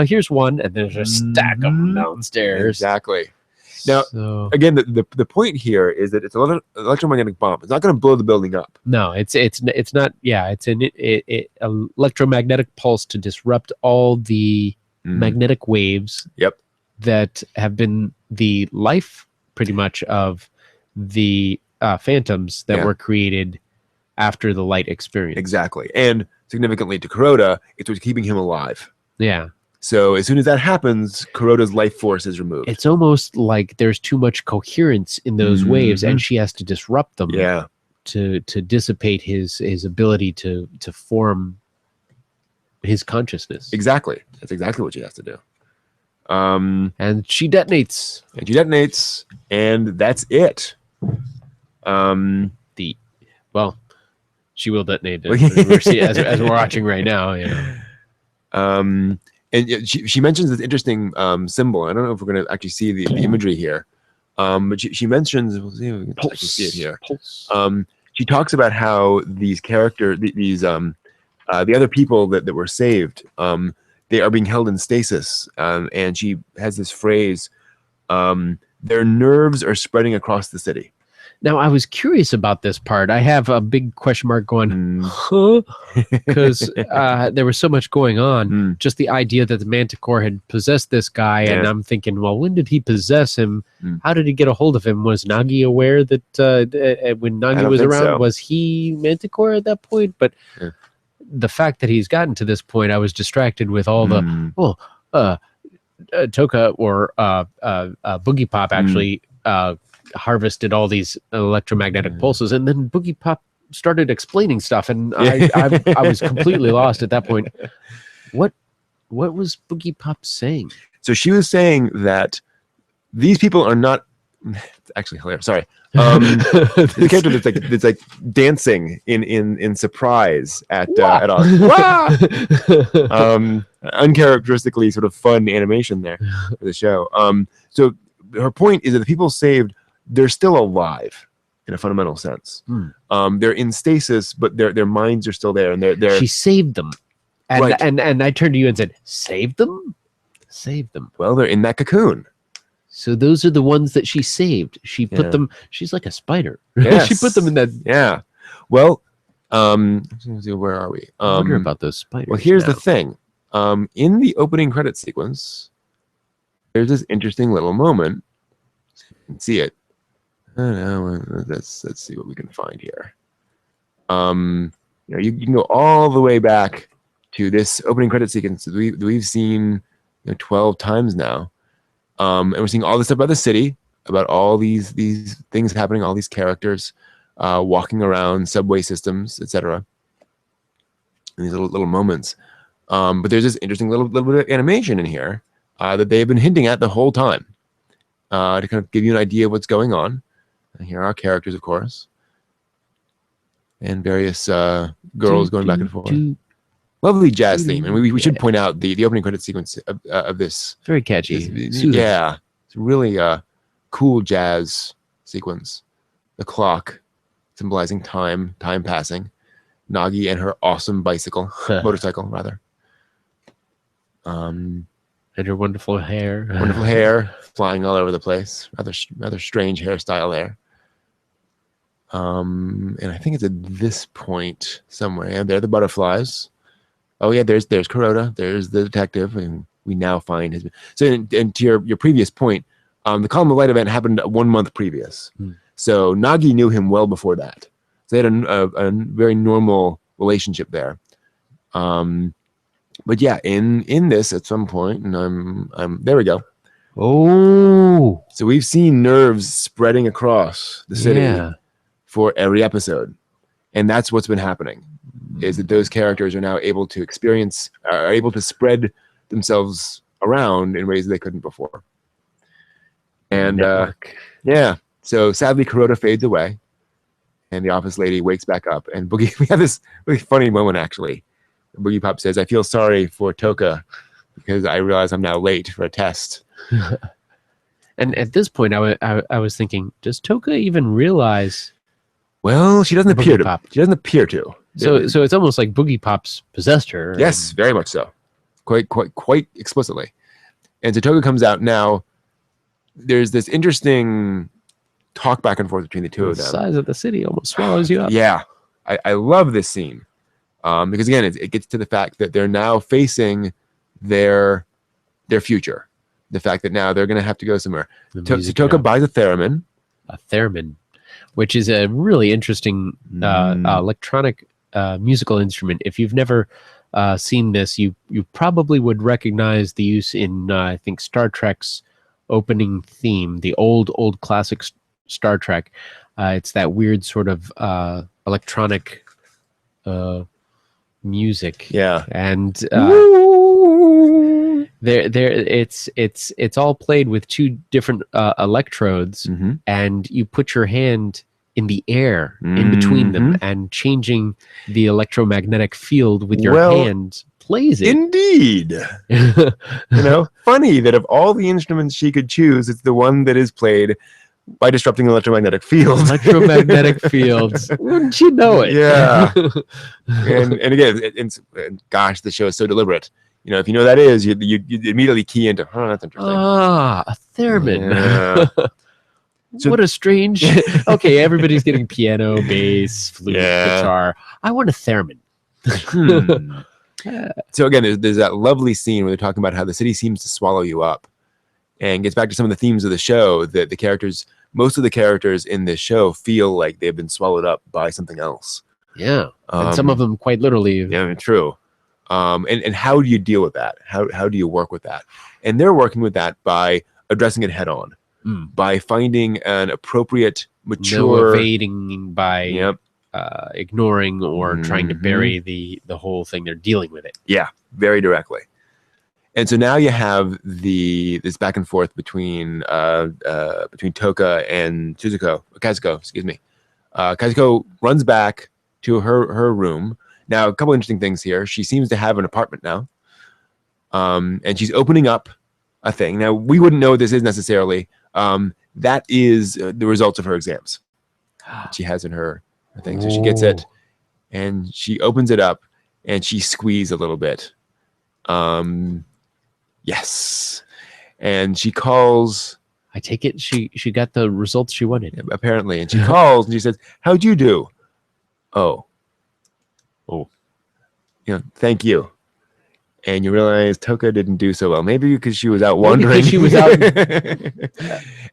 here's one, and there's a stack of them downstairs. Exactly. Now, again, the point here is that it's an electromagnetic bomb. It's not going to blow the building up. No, it's not. Yeah, it's an electromagnetic pulse to disrupt all the magnetic waves. Yep. That have been the life, pretty much, of the phantoms that were created after the light experience. Exactly. And significantly to Kuroda, it's what's keeping him alive. Yeah. So as soon as that happens, Kuroda's life force is removed. It's almost like there's too much coherence in those waves, and she has to disrupt them. Yeah. To dissipate his ability to form his consciousness. Exactly. That's exactly what she has to do. And she detonates. And that's it. She will detonate it. as we're watching right now. And she mentions this interesting symbol. I don't know if we're going to actually see the imagery here, but she mentions. We'll see if we can actually see it here. She talks about how these characters, the other people that were saved, they are being held in stasis, and she has this phrase: "Their nerves are spreading across the city." Now, I was curious about this part. I have a big question mark going, huh? Because there was so much going on. Just the idea that the Manticore had possessed this guy, and I'm thinking, well, when did he possess him? How did he get a hold of him? Was Nagi aware that when Nagi was around, was he Manticore at that point? But the fact that he's gotten to this point, I was distracted with all the, Toka or Boogiepop actually harvested all these electromagnetic pulses, and then Boogiepop started explaining stuff, and I was completely lost at that point. What was Boogiepop saying? So she was saying that these people are not actually hilarious. Sorry. The character that's like dancing in surprise at uncharacteristically sort of fun animation there for the show. So her point is that the people saved, they're still alive in a fundamental sense. They're in stasis, but their minds are still there, and they're she saved them, and I turned to you and said, "Saved them? Save them." Well, they're in that cocoon. So those are the ones that she saved. She put them. She's like a spider. Yes. She put them in that. Yeah. Well, where are we? I wonder about those spiders. Well, here's the thing. In the opening credit sequence, there's this interesting little moment. You can see it. I don't know. Let's see what we can find here. You can go all the way back to this opening credit sequence that we've seen 12 times now. And we're seeing all this stuff about the city, about all these things happening, all these characters walking around, subway systems, etc. And these little moments. But there's this interesting little bit of animation in here that they've been hinting at the whole time to kind of give you an idea of what's going on. And here are our characters, of course, and various girls going back and forth. Lovely jazz theme, and we should point out the opening credit sequence of this. Very catchy. Yeah, it's a really cool jazz sequence. The clock symbolizing time passing. Nagi and her awesome motorcycle rather. And her wonderful hair. Wonderful hair flying all over the place. Rather strange hairstyle there. And I think it's at this point somewhere. And there are the butterflies. Oh yeah, there's Kuroda, there's the detective, and we now find his. So, and to your previous point, the Column of Light event happened 1 month previous. So Nagi knew him well before that. So they had a very normal relationship there. But yeah, in this at some point, and I'm there we go. Oh, so we've seen nerves spreading across the city for every episode, and that's what's been happening. Is that those characters are now able to experience, are able to spread themselves around in ways they couldn't before. And yeah, so sadly, Kuroda fades away, and the office lady wakes back up. And Boogie, we have this really funny moment actually. Boogiepop says, "I feel sorry for Toka because I realize I'm now late for a test." And at this point, I was thinking, does Toka even realize? Well, she doesn't appear to. She doesn't appear to. So it's almost like Boogiepop's possessed her. Yes, very much so. Quite explicitly. And so Toka comes out now. There's this interesting talk back and forth between the two of them. The size of the city almost swallows you up. Yeah, I love this scene because again, it gets to the fact that they're now facing their future. The fact that now they're going to have to go somewhere. So Toka buys a theremin. A theremin, which is a really interesting electronic musical instrument. If you've never seen this, you probably would recognize the use in I think Star Trek's opening theme, the old classic Star Trek. It's that weird sort of electronic music. Yeah, and it's all played with two different electrodes, and you put your hand in the air in between them, and changing the electromagnetic field with your hand plays it. Indeed. Funny that of all the instruments she could choose, it's the one that is played by disrupting electromagnetic fields. Electromagnetic fields. Wouldn't you know it? Yeah. and again, gosh, the show is so deliberate. If you know what that is, you immediately key into, oh, that's interesting. Ah, a theremin. Yeah. So, what a strange. Okay, everybody's getting piano, bass, flute, guitar. I want a theremin. So again, there's that lovely scene where they're talking about how the city seems to swallow you up, and gets back to some of the themes of the show. That most of the characters in this show feel like they've been swallowed up by something else. Yeah, and some of them quite literally. Yeah, true. And how do you deal with that? How do you work with that? And they're working with that by addressing it head on, by finding an appropriate, mature, evading by ignoring or trying to bury the whole thing. They're dealing with it. Yeah, very directly. And so now you have this back and forth between Toka and Kazuko. Excuse me. Kazuko runs back to her room. Now, a couple interesting things here. She seems to have an apartment now, and she's opening up a thing. Now, we wouldn't know what this is necessarily. That is the results of her exams that she has in her thing. So she gets it, and she opens it up, and she squeezes a little bit. Yes, and she calls. I take it she got the results she wanted. Apparently, and she calls and she says, "How'd you do?" Oh, thank you. And you realize Toka didn't do so well. Maybe because she was out wandering. She was out, and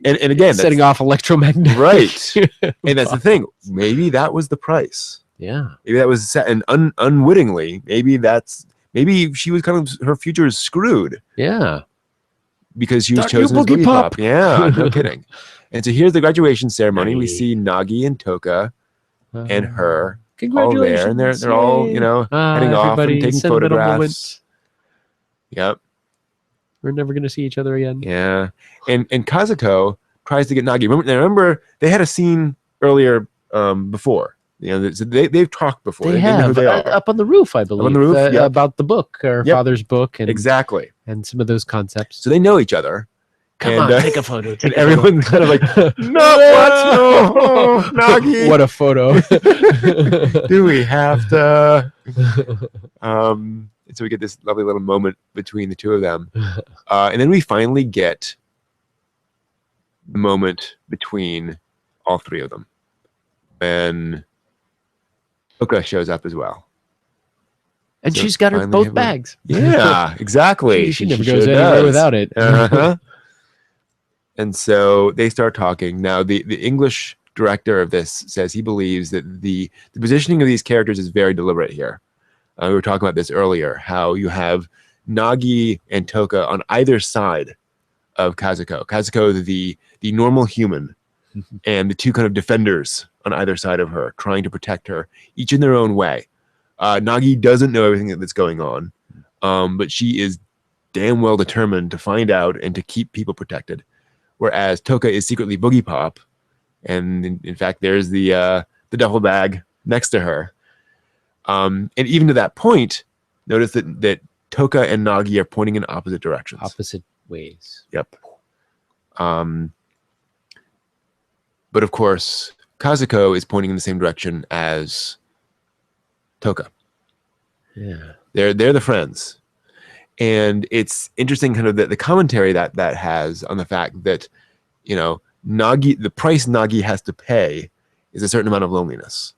again, setting off electromagnetic. Right, and that's the thing. Maybe that was the price. Yeah, maybe that was set, and unwittingly, maybe she was kind of, her future is screwed. Yeah, because she was chosen as Boogiepop. Yeah, no kidding. And so here's the graduation ceremony. We see Nagi and Toka and her all there, and they're all heading off and taking photographs. Yep. We're never gonna see each other again. Yeah, and Kazuko tries to get Nagi. Remember they had a scene earlier before. So they've talked before. They have. They are. Up on the roof, I believe. Up on the roof, about the book, her father's book, and exactly, and some of those concepts. So they know each other. Come on, take a photo. And everyone's kind of like, no, Nagi. What a photo. Do we have to? And so we get this lovely little moment between the two of them. And then we finally get the moment between all three of them. When Toka shows up as well. And So she's got her finally both have bags. Yeah, exactly. She never goes anywhere without it. Uh-huh. And so they start talking. Now, the English director of this says he believes that the positioning of these characters is very deliberate here. We were talking about this earlier, how you have Nagi and Toka on either side of Kazuko. Kazuko, the normal human, and the two kind of defenders on either side of her, trying to protect her, each in their own way. Nagi doesn't know everything that's going on, but she is damn well determined to find out and to keep people protected. Whereas Toka is secretly Boogiepop, and in fact, there's the duffel bag next to her. And even to that point, notice that Toka and Nagi are pointing in opposite directions. Opposite ways. Yep. But of course, Kazuko is pointing in the same direction as Toka. Yeah. They're the friends. And it's interesting kind of the commentary that has on the fact that, you know, Nagi, the price Nagi has to pay is a certain amount of loneliness.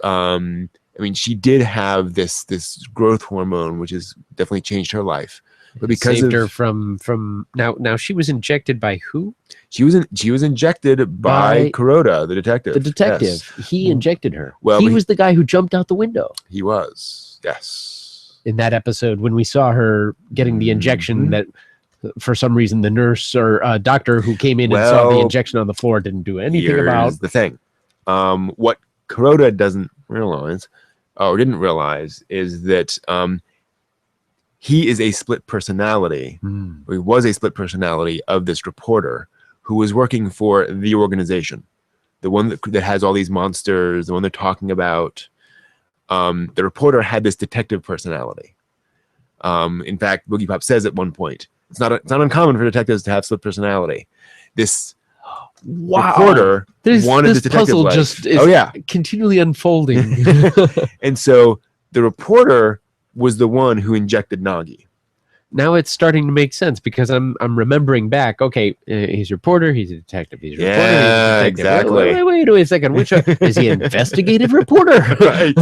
I mean, she did have this growth hormone, which has definitely changed her life. But because saved her from now she was injected by who? She was injected by Kuroda, the detective. The detective. Yes. He injected her. Well, he was the guy who jumped out the window. He was. Yes. In that episode, when we saw her getting the injection, that for some reason the nurse or doctor who came in and saw the injection on the floor didn't do anything about. Here's the thing. What Kuroda doesn't realize, or didn't realize, is that he is a split personality. Or he was a split personality of this reporter who was working for the organization, the one that has all these monsters, the one they're talking about. The reporter had this detective personality. In fact, Boogiepop says at one point, it's not uncommon for detectives to have split personality. This reporter wanted this detective puzzle life. Just is continually unfolding. And so the reporter was the one who injected Nagi. Now it's starting to make sense because I'm remembering back. Okay, he's a reporter. He's a detective. He's a reporter. He's a detective. Exactly. Wait a second. Which is he? An investigative reporter? Right.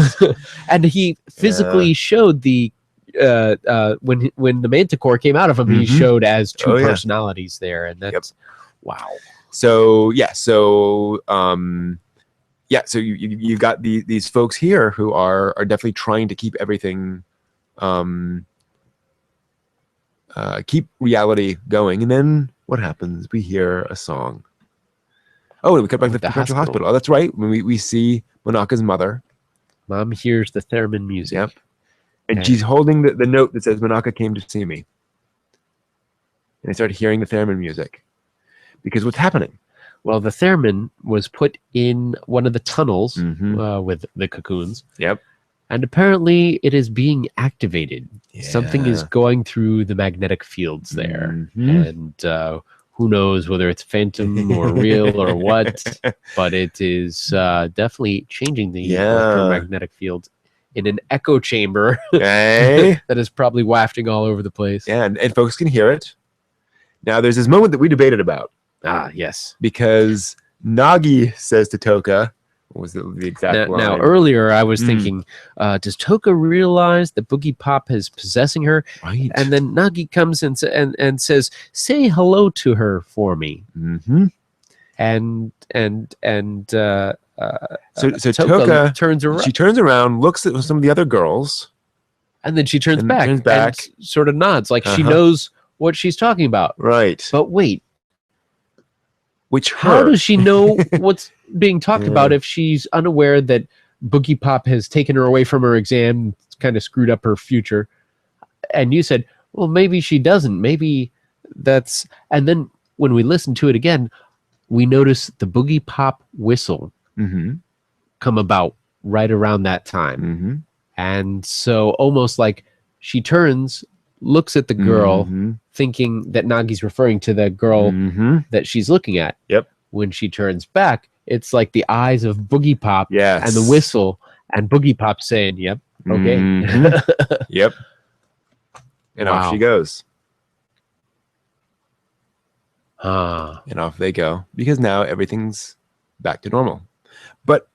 And he physically showed the when the Manticore came out of him, he showed as two personalities there, and that's wow. So so you've got these folks here who are definitely trying to keep everything. Keep reality going, and then what happens? We hear a song. Oh, we cut back to the hospital. Oh, that's right. When we see Monaka's mother. Mom hears the theremin music. Yep. And she's holding the note that says, Monaka came to see me. And I started hearing the theremin music. Because what's happening? Well, the theremin was put in one of the tunnels with the cocoons. Yep. And apparently it is being activated. Yeah. Something is going through the magnetic fields there. And who knows whether it's phantom or real or what, but it is definitely changing the electromagnetic field in an echo chamber that is probably wafting all over the place. Yeah, and folks can hear it. Now, there's this moment that we debated about. Ah, yes. Because Nagi says to Toka, what was the exact line? Now, earlier I was thinking, does Toka realize that Boogiepop is possessing her? Right. And then Nagi comes and says, say hello to her for me. And so Toka turns around. She turns around, looks at some of the other girls. And then she turns back and sort of nods like she knows what she's talking about. Right. But wait. How does she know what's being talked about if she's unaware that Boogiepop has taken her away from her exam, kind of screwed up her future? And you said, well, maybe she doesn't. Maybe that's... And then when we listen to it again, we notice the Boogiepop whistle come about right around that time. And so almost like she turns, looks at the girl, thinking that Nagi's referring to the girl that she's looking at. Yep. When she turns back, it's like the eyes of Boogiepop and the whistle, and Boogiepop saying, yep, okay. Yep. And off she goes. And off they go. Because now everything's back to normal. But,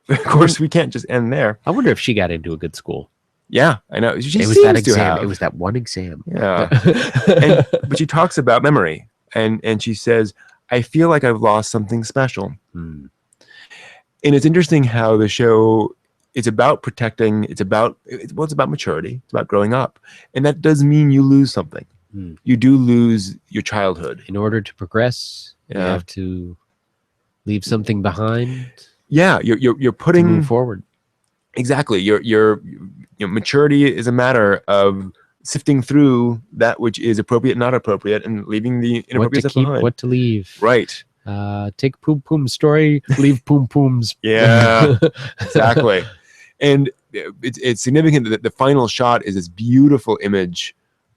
of course, we can't just end there. I wonder if she got into a good school. Yeah, I know. She It was seems that to exam. have. It was that one exam. Yeah. But she talks about memory, and she says, I feel like I've lost something special. Hmm. And it's interesting how the show, it's about protecting, it's about maturity, it's about growing up. And that does mean you lose something. Hmm. You do lose your childhood. In order to progress, you have to leave something behind. Yeah, you're To putting move forward. Exactly. Your maturity is a matter of sifting through that which is appropriate, not appropriate, and leaving the inappropriate What to stuff keep, behind. what to leave. Right. Take poom poom story, leave poom pooms. Yeah, exactly. And it's significant that the final shot is this beautiful image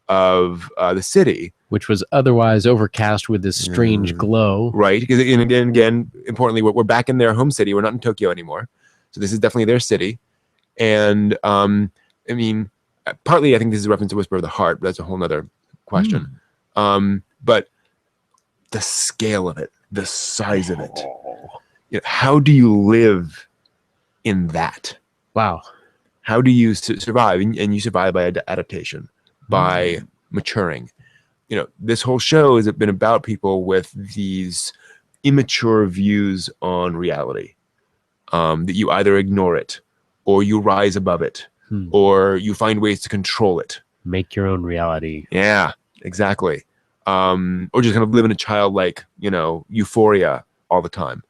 of the city, which was otherwise overcast with this strange glow. Right. Because again, importantly, we're back in their home city. We're not in Tokyo anymore. So this is definitely their city. And I mean, partly I think this is a reference to Whisper of the Heart, but that's a whole nother question. But the scale of it, the size of it, how do you live in that? Wow. How do you survive? And you survive by adaptation, by maturing. This whole show has been about people with these immature views on reality, that you either ignore it, or you rise above it, or you find ways to control it. Make your own reality. Yeah, exactly. Or just kind of live in a childlike, euphoria all the time.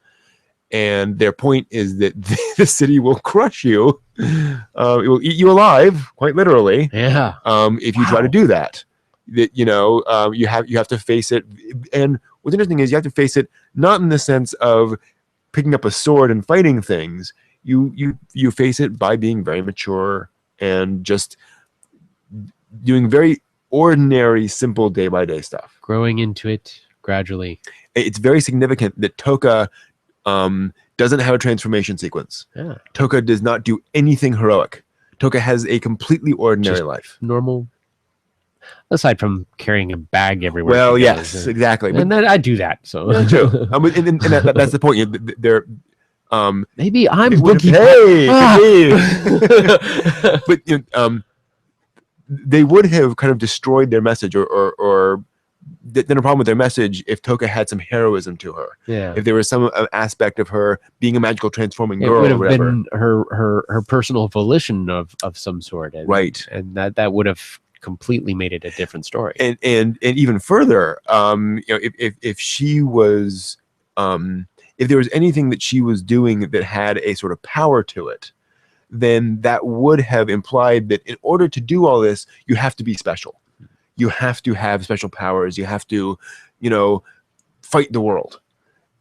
And their point is that the city will crush you. It will eat you alive, quite literally. Yeah. If you try to do that. That you have to face it. And what's interesting is you have to face it not in the sense of picking up a sword and fighting things. You face it by being very mature and just doing very ordinary, simple day-by-day stuff. Growing into it gradually. It's very significant that Toka doesn't have a transformation sequence. Yeah. Toka does not do anything heroic. Toka has a completely ordinary life. Normal. Aside from carrying a bag everywhere. Well, yes, exactly. And then I do that. So yeah, true. And that's the point. They're maybe I'm Boogie. But they would have kind of destroyed their message or done a problem with their message if Toka had some heroism to her. Yeah. If there was some aspect of her being a magical transforming girl, it would have or whatever. been her personal volition of some sort, right? And that would have completely made it a different story. And even further, if she was, if there was anything that she was doing that had a sort of power to it, then that would have implied that in order to do all this, you have to be special. You have to have special powers. You have to, fight the world.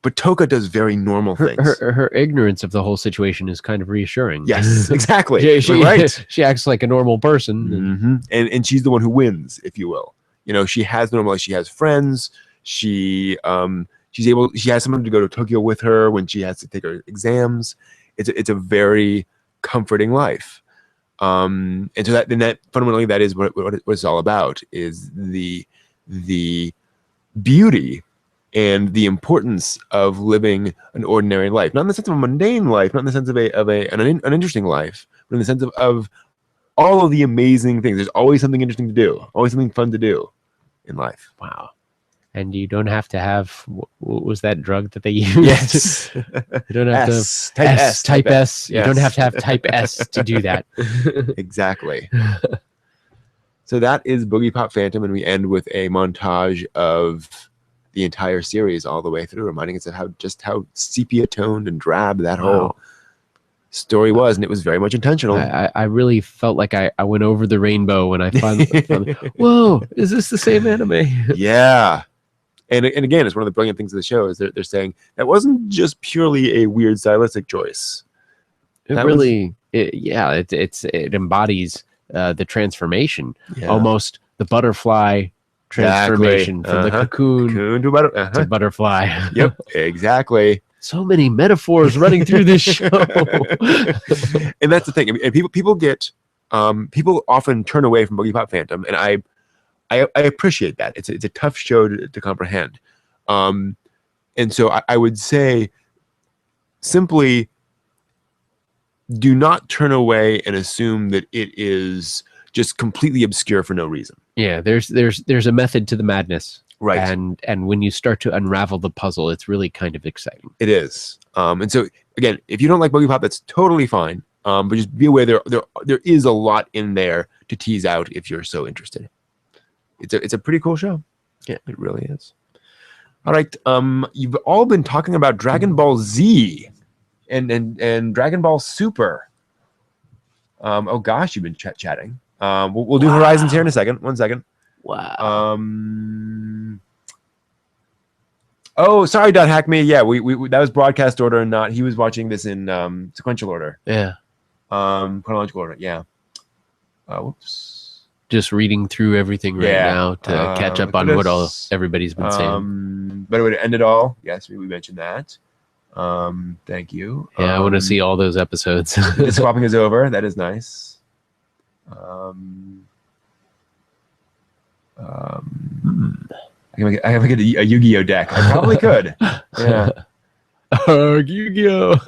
But Toka does very normal things. Her ignorance of the whole situation is kind of reassuring. Yes, exactly. Right. She acts like a normal person. Mm-hmm. And she's the one who wins, if you will. She has normal life. She has friends. She has someone to go to Tokyo with her when she has to take her exams. It's a very comforting life. And so that fundamentally, that is what it's all about, is the beauty and the importance of living an ordinary life, not in the sense of a mundane life, not in the sense of an interesting life, but in the sense of all of the amazing things. There's always something interesting to do, always something fun to do in life. Wow. And you don't have to have, what was that drug that they used? Yes. You don't have type S. You don't have to have type S to do that. Exactly. So that is Boogiepop Phantom, and we end with a montage of the entire series all the way through, reminding us of how sepia toned and drab that whole story was, and it was very much intentional. I really felt like I went over the rainbow when I finally whoa, is this the same anime? Yeah. And again, it's one of the brilliant things of the show is they're saying that wasn't just purely a weird stylistic choice. It embodies the transformation, almost the butterfly transformation from the cocoon to butterfly. Yep, exactly. So many metaphors running through this show. And that's the thing. I mean, people get people often turn away from Boogiepop Phantom, and I appreciate that. It's a tough show to comprehend. And so I would say simply do not turn away and assume that it is just completely obscure for no reason. Yeah, there's a method to the madness. Right. And when you start to unravel the puzzle, it's really kind of exciting. It is. And so again, if you don't like Boogiepop, that's totally fine. But just be aware there is a lot in there to tease out if you're so interested. It's a pretty cool show. Yeah, it really is. All right. You've all been talking about Dragon Ball Z and Dragon Ball Super. Oh gosh, you've been chatting. We'll do Horizons here in a second. 1 second. Wow. Oh, sorry, Dot Hack Me. Yeah, we that was broadcast order and not. He was watching this in sequential order. Yeah. Chronological order. Yeah. Whoops. Just reading through everything right now to catch up on what everybody's been saying. But it would end it all. Yes, we mentioned that. Thank you. Yeah, I want to see all those episodes. The swapping is over. That is nice. I can make a Yu-Gi-Oh deck. I probably could. Yeah. Yu-Gi-Oh.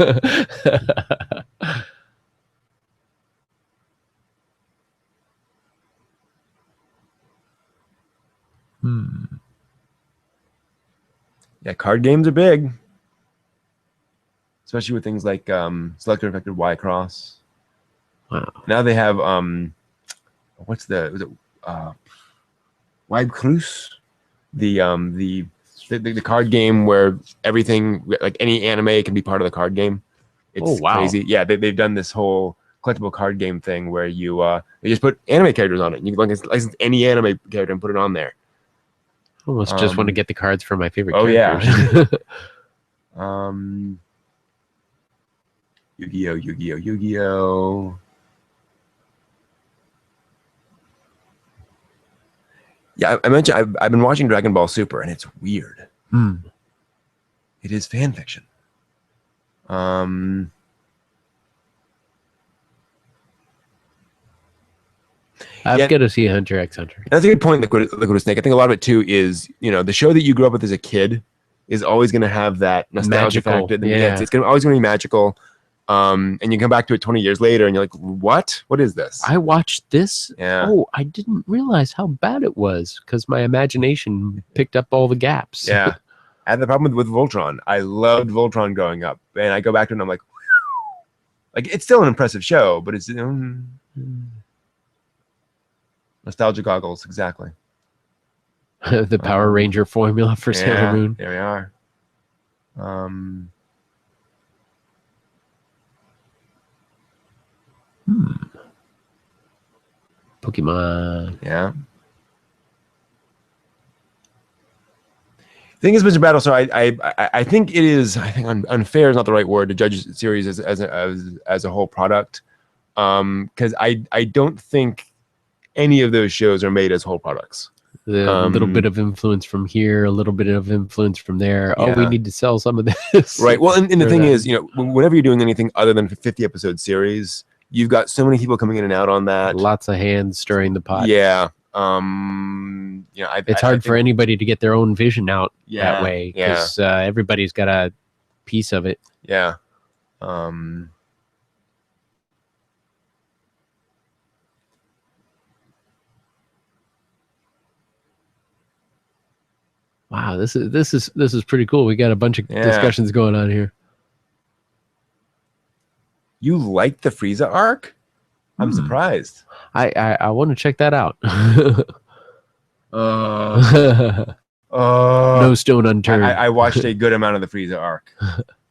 Yeah, card games are big, especially with things like selector affected Y cross. Wow. Now they have was it Wide Cruz, the card game where everything, like any anime, can be part of the card game. It's crazy. Yeah, they've done this whole collectible card game thing where you they just put anime characters on it. And you can license any anime character and put it on there. Almost just want to get the cards for my favorite characters. Yeah. Yu-Gi-Oh. Yeah, I mentioned I've been watching Dragon Ball Super, and it's weird. It is fan fiction. I've got to see Hunter x Hunter. That's a good point, Liquid Snake. I think a lot of it too is, the show that you grew up with as a kid is always going to have that nostalgia factor. Yeah. It's always going to be magical. And you come back to it 20 years later and you're like, what is this? I watched this. Yeah. Oh, I didn't realize how bad it was because my imagination picked up all the gaps. Yeah. I had the problem with Voltron. I loved Voltron growing up, and I go back to it and I'm like, it's still an impressive show, but it's nostalgia goggles. Exactly. The Power Ranger formula for Sailor Moon. There we are. Pokemon. Yeah. Thing is, Mr. Battle, so I think it is. I think unfair is not the right word to judge a series as a whole product, because I don't think any of those shows are made as whole products. A little bit of influence from here, a little bit of influence from there. Yeah. Oh, we need to sell some of this. Right. Well, and the thing is, whenever you're doing anything other than a 50 episode series, you've got so many people coming in and out on that. Lots of hands stirring the pot. Yeah. It's hard for anybody to get their own vision out that way Yeah. because everybody's got a piece of it. Yeah. Wow, this is pretty cool. We got a bunch of discussions going on here. You like the Frieza arc? I'm surprised. I want to check that out. No stone unturned. I watched a good amount of the Frieza arc,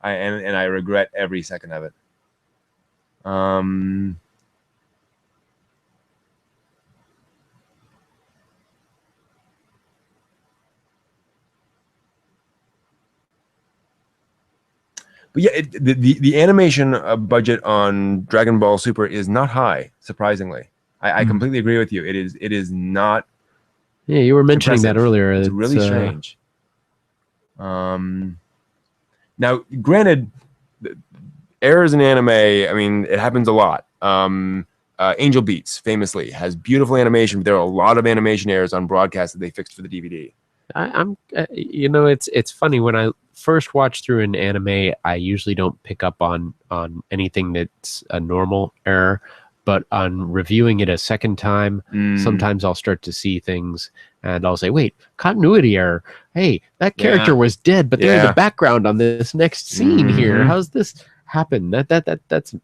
and I regret every second of it. But yeah, the animation budget on Dragon Ball Super is not high, surpringly. I completely agree with you. It is not. Yeah, you were mentioning that earlier. It's really strange. Now, granted, errors in anime, I mean, it happens a lot. Angel Beats famously has beautiful animation, but there are a lot of animation errors on broadcast that they fixed for the DVD. It's funny when I first watch through an anime, I usually don't pick up on anything that's a normal error. But on reviewing it a second time, sometimes I'll start to see things and I'll say, wait, continuity error. Hey, that character was dead, but they're in the background on this next scene here. How's this happen? That's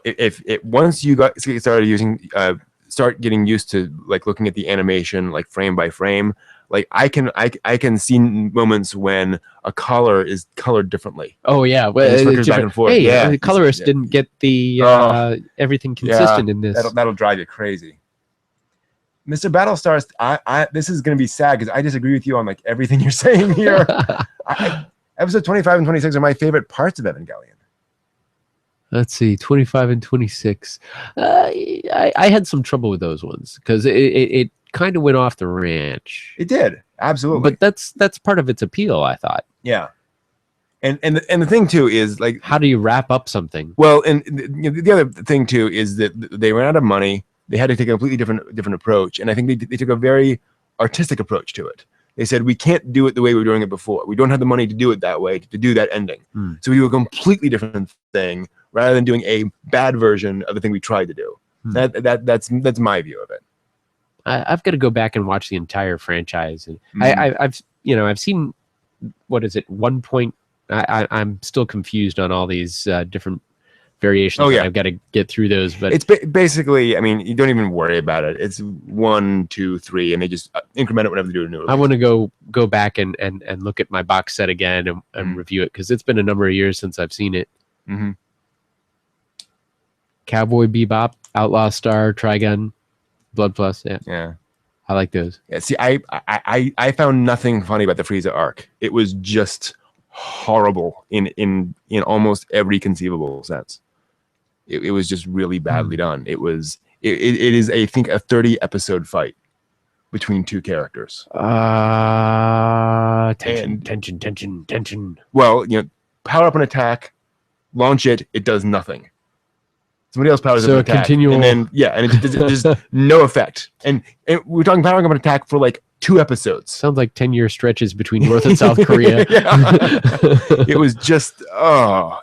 if it once you started using start getting used to like looking at the animation like frame by frame, like I can see moments when a color is colored differently. Oh yeah, well, it's back and forth. Hey, the colorist didn't get the everything consistent in this. That'll drive you crazy. Mr. Battlestar, this is going to be sad because I disagree with you on like everything you're saying here. Episode 25 and 26 are my favorite parts of Evangelion. Let's see, 25 and 26. I had some trouble with those ones because it kind of went off the ranch. It did, absolutely. But that's part of its appeal, I thought. Yeah. And the thing too is like, how do you wrap up something? Well, and the other thing too is that they ran out of money. They had to take a completely different approach, and I think they took a very artistic approach to it. They said, we can't do it the way we were doing it before. We don't have the money to do it that way, to do that ending. So we do a completely different thing rather than doing a bad version of the thing we tried to do. That's my view of it. I've got to go back and watch the entire franchise, and I've seen, what is it, 1 point. I'm still confused on all these different variations. Oh yeah, I've got to get through those. But it's basically, I mean, you don't even worry about it. It's 1, 2, 3, and they just increment it whenever they do a new release. I want to go back and look at my box set again and review it because it's been a number of years since I've seen it. Cowboy Bebop, Outlaw Star, Trigun, Blood Plus. Yeah. I like those. Yeah. See, I found nothing funny about the Frieza arc. It was just horrible in almost every conceivable sense. It was just really badly done. It is I think a 30 episode fight between two characters. Tension. Well, power up an attack, launch it. It does nothing. Somebody else powers up an attack, continual, and then there's no effect. And we're talking powering up an attack for like 2 episodes. Sounds like 10-year stretches between North and South Korea. It was just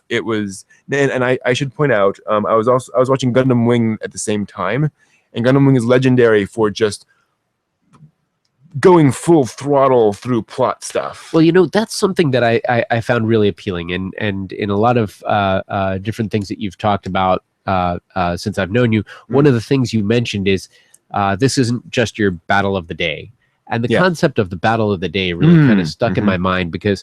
it was. And I should point out, I was watching Gundam Wing at the same time, and Gundam Wing is legendary for just going full throttle through plot stuff. Well, that's something that I found really appealing, and in a lot of different things that you've talked about since I've known you, one of the things you mentioned is this isn't just your battle of the day. And the concept of the battle of the day really kind of stuck in my mind because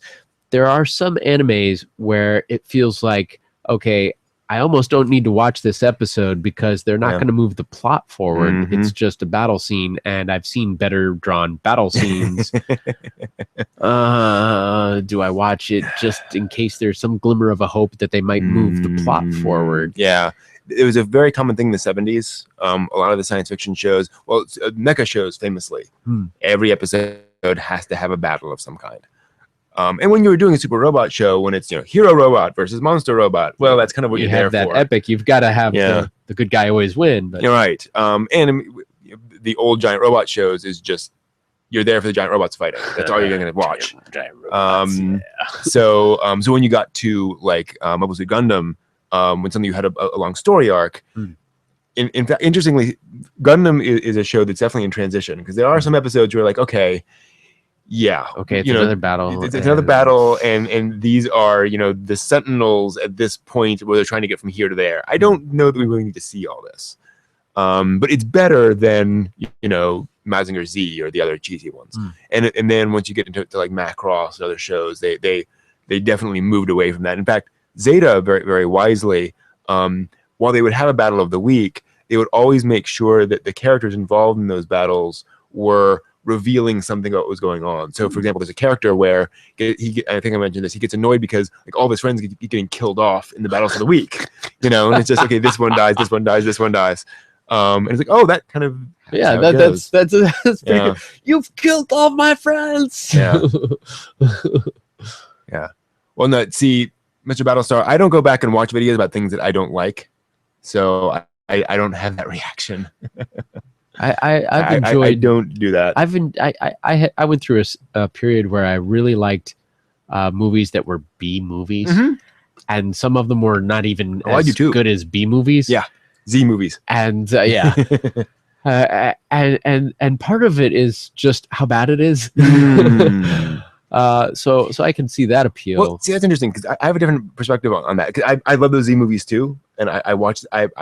there are some animes where it feels like, okay, I almost don't need to watch this episode because they're not going to move the plot forward. It's just a battle scene, and I've seen better drawn battle scenes. Do I watch it just in case there's some glimmer of a hope that they might move the plot forward? Yeah. It was a very common thing in the 70s. A lot of the science fiction shows, mecha shows famously, every episode has to have a battle of some kind. And when you were doing a super robot show, when it's hero robot versus monster robot, well, that's kind of what you're there for. You have that epic. You've got to have the good guy always win. But. You're right. And the old giant robot shows is just you're there for the giant robots fighting. That's all you're going to watch. Giant robots, So when you got to like obviously Gundam. When something you had a long story arc. In fact, interestingly, Gundam is a show that's definitely in transition because there are some episodes where like, okay, it's another battle. It's another battle, and these are the Sentinels at this point where they're trying to get from here to there. I don't know that we really need to see all this, but it's better than Mazinger Z or the other cheesy ones. And then once you get into like Macross and other shows, they definitely moved away from that. In fact, Zeta, very, very wisely, while they would have a battle of the week, they would always make sure that the characters involved in those battles were revealing something about what was going on. So, for example, there's a character where I think I mentioned this. He gets annoyed because like all of his friends keep getting killed off in the battles of the week. And it's just okay. This one dies. This one dies. This one dies. And it's like, oh, that kind of that's good. You've killed all my friends. Yeah. Well, no, see. Mr. Battlestar, I don't go back and watch videos about things that I don't like, so I don't have that reaction. I've enjoyed. I don't do that. I went through a period where I really liked movies that were B movies, and some of them were not even as good as B movies. Yeah, Z movies. And yeah, and part of it is just how bad it is. So I can see that appeal. Well, see, that's interesting because I have a different perspective on that. Because I love those Z movies too, and I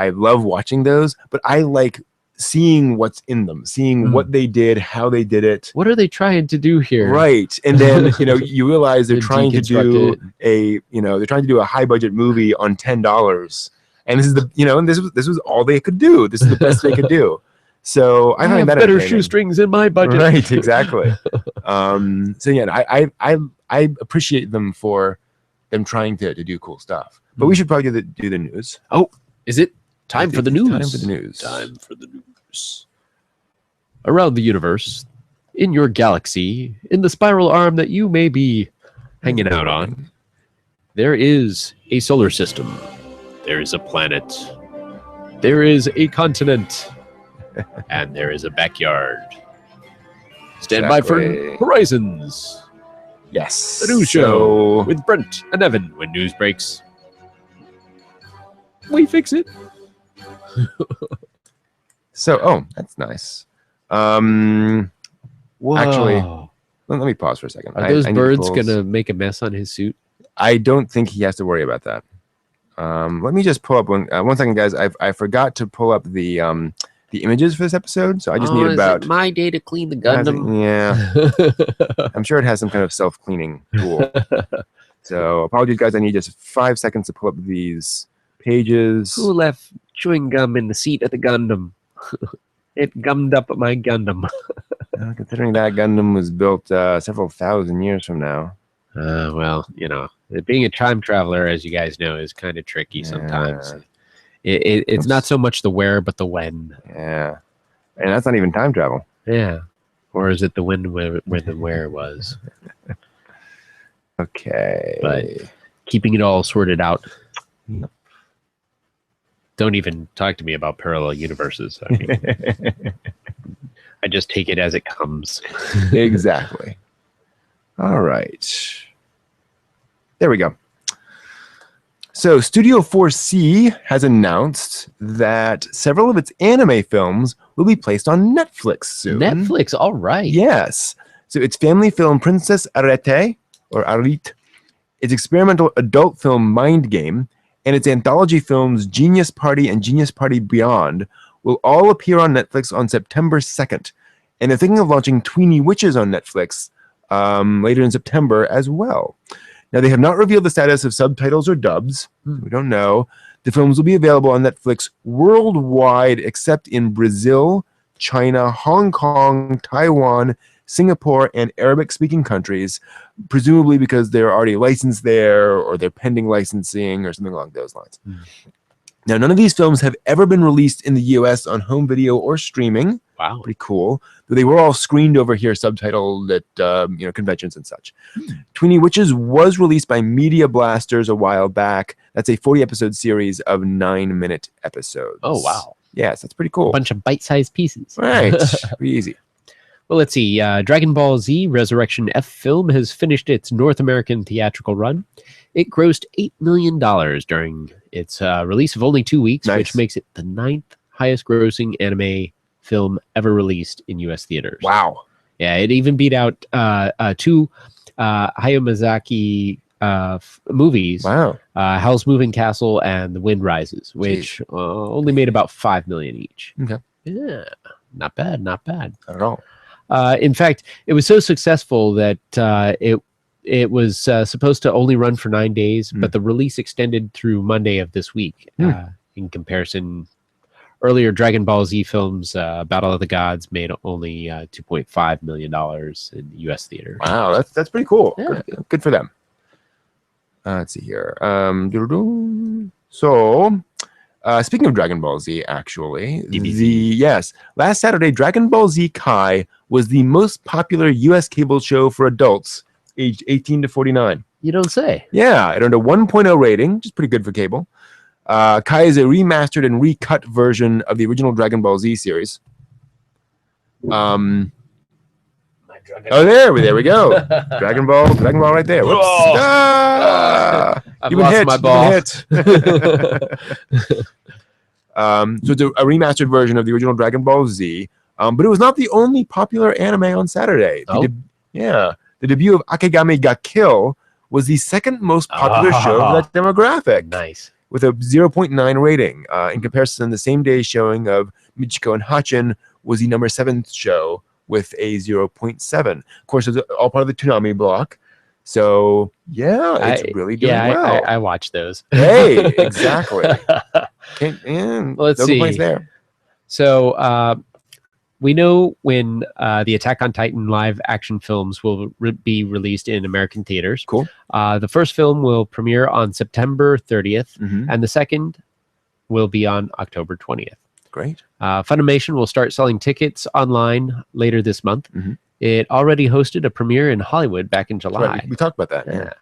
love watching those. But I like seeing what's in them, seeing what they did, how they did it. What are they trying to do here? Right, and then you realize they're trying to do a high budget movie on $10, and this is this was all they could do. This is the best they could do. So I have better shoestrings in my budget. Right, exactly. So yeah, I appreciate them for them trying to do cool stuff. But we should probably do the news. Oh, is it time for the news? Time for the news. Time for the news. Around the universe, in your galaxy, in the spiral arm that you may be hanging out on, there is a solar system. There is a planet. There is a continent. And there is a backyard. Stand by for Horizons. Yes. The news show with Brent and Evan. When news breaks, we fix it. So, that's nice. Whoa. Actually, let me pause for a second. Are those birds going to make a mess on his suit? I don't think he has to worry about that. Let me just pull up one second, guys. I forgot to pull up the images for this episode, so I just need about my day to clean the Gundam. Yeah. I'm sure it has some kind of self-cleaning tool. So apologies, guys. I need just 5 seconds to pull up these pages. Who left chewing gum in the seat of the Gundam? It gummed up my Gundam. Considering that Gundam was built several thousand years from now. Well, being a time traveler, as you guys know, is kind of tricky sometimes. It's not so much the where, but the when. Yeah. And that's not even time travel. Yeah. Or is it the when where the where was? Okay. But keeping it all sorted out. Don't even talk to me about parallel universes. I mean, I just take it as it comes. Exactly. All right. There we go. So Studio 4C has announced that several of its anime films will be placed on Netflix soon. Netflix, all right. Yes. So its family film Princess Arete, or Arit, its experimental adult film Mind Game, and its anthology films Genius Party and Genius Party Beyond will all appear on Netflix on September 2nd. And they're thinking of launching Tweeny Witches on Netflix later in September as well. Now, they have not revealed the status of subtitles or dubs. We don't know. The films will be available on Netflix worldwide except in Brazil, China, Hong Kong, Taiwan, Singapore, and Arabic-speaking countries, presumably because they're already licensed there or they're pending licensing or something along those lines. Now, none of these films have ever been released in the U.S. on home video or streaming. Wow. Pretty cool. But they were all screened over here, subtitled at conventions and such. Tweeny Witches was released by Media Blasters a while back. That's a 40-episode series of 9-minute episodes. Oh, wow. Yes, that's pretty cool. A bunch of bite-sized pieces. Right. Pretty easy. Well, let's see. Dragon Ball Z Resurrection F film has finished its North American theatrical run. It grossed $8 million during its release of only 2 weeks, which makes it the 9th highest grossing anime film ever released in U.S. theaters. Wow. Yeah, it even beat out two Hayao Miyazaki movies. Wow. Howl's Moving Castle and The Wind Rises, which only made about $5 million each. Okay. Yeah, not bad, not bad. Not at all. In fact, it was so successful that it was supposed to only run for 9 days, but the release extended through Monday of this week. In comparison, earlier Dragon Ball Z films, Battle of the Gods, made only $2.5 million in U.S. theaters. Wow, that's pretty cool. Yeah. Good for them. Let's see here. So, speaking of Dragon Ball Z, actually, last Saturday, Dragon Ball Z Kai was the most popular U.S. cable show for adults aged 18 to 49. You don't say. Yeah, it earned a 1.0 rating, which is pretty good for cable. Kai is a remastered and recut version of the original Dragon Ball Z series. Oh, there we go. Dragon Ball right there. Whoops. I've lost my ball. So it's a remastered version of the original Dragon Ball Z, but it was not the only popular anime on Saturday. The debut of Akegami ga Kill was the second most popular show of that demographic. Nice. With a 0.9 rating. In comparison, the same day showing of Michiko and Hachin was the number 7th show with a 0.7. Of course, it's all part of the Toonami block. So, yeah, it's really doing well. I watch those. Hey, exactly. Let's see. There. So, we know when the Attack on Titan live action films will be released in American theaters. Cool. The first film will premiere on September 30th, and the second will be on October 20th. Great. Funimation will start selling tickets online later this month. It already hosted a premiere in Hollywood back in July. Right. We talked about that. Yeah.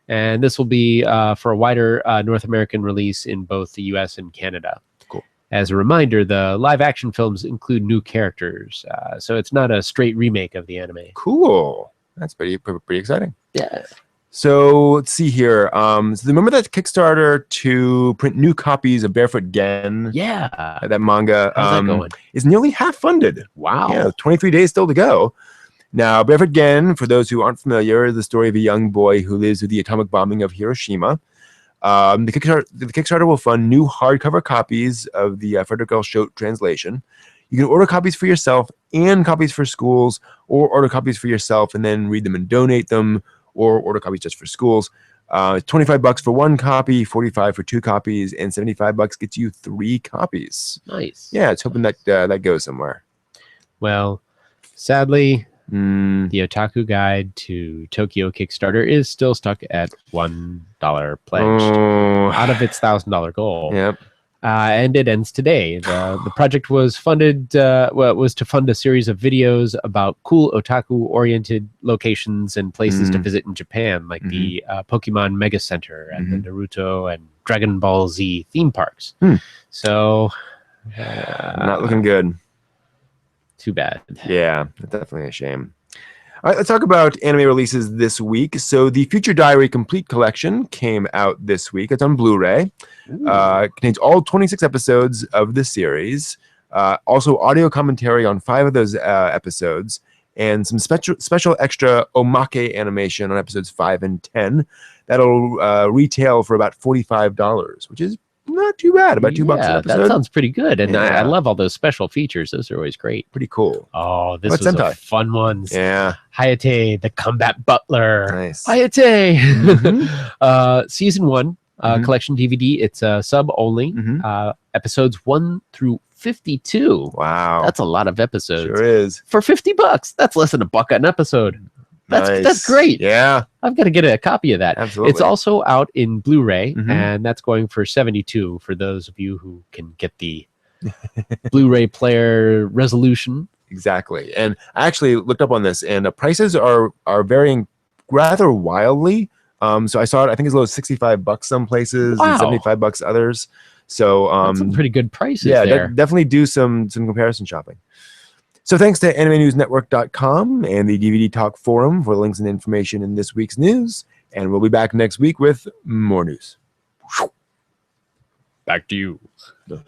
And this will be for a wider North American release in both the US and Canada. Cool. As a reminder, the live action films include new characters, so it's not a straight remake of the anime. Cool. That's pretty exciting. Yeah. So let's see here. So remember that Kickstarter to print new copies of Barefoot Gen? Yeah. That manga How's that going? is nearly half funded. Wow. Yeah, 23 days still to go. Now, Barefoot Gen, for those who aren't familiar, is the story of a young boy who lives with the atomic bombing of Hiroshima. The Kickstarter will fund new hardcover copies of the Frederick L. Schodt translation. You can order copies for yourself and copies for schools, or order copies for yourself and then read them and donate them, or order copies just for schools. $25 for one copy, $45 for two copies, and $75 gets you 3 copies. Nice. Yeah, it's hoping that that goes somewhere. Well, sadly, the Otaku Guide to Tokyo Kickstarter is still stuck at $1 pledged out of its $1,000 goal. Yep. And it ends today. The project was funded. Was to fund a series of videos about cool otaku-oriented locations and places to visit in Japan, like the Pokemon Mega Center and the Naruto and Dragon Ball Z theme parks. So, not looking good. Too bad. Yeah, definitely a shame. All right, let's talk about anime releases this week. So the Future Diary Complete Collection came out this week. It's on Blu-ray. It contains all 26 episodes of the series. Also audio commentary on 5 of those episodes, and some special extra omake animation on episodes 5 and 10. That'll retail for about $45, which is not too bad. About $2 an episode. That sounds pretty good. And I love all those special features. Those are always great. Pretty cool. Oh, this was a fun one. Yeah. Hayate, the combat butler. Nice. Hayate. Season 1 collection DVD. It's sub only. Episodes 1 through 52. Wow. That's a lot of episodes. Sure is. For $50. That's less than $1 an episode. That's great. Yeah. I've got to get a copy of that. Absolutely. It's also out in Blu-ray, and that's going for $72 for those of you who can get the Blu-ray player resolution. Exactly. And I actually looked up on this, and the prices are varying rather wildly. So I saw it, I think it's as low as $65 some places and $75 others. So that's some pretty good prices there. Definitely do some comparison shopping. So thanks to AnimeNewsNetwork.com and the DVD Talk Forum for links and information in this week's news. And we'll be back next week with more news. Back to you. All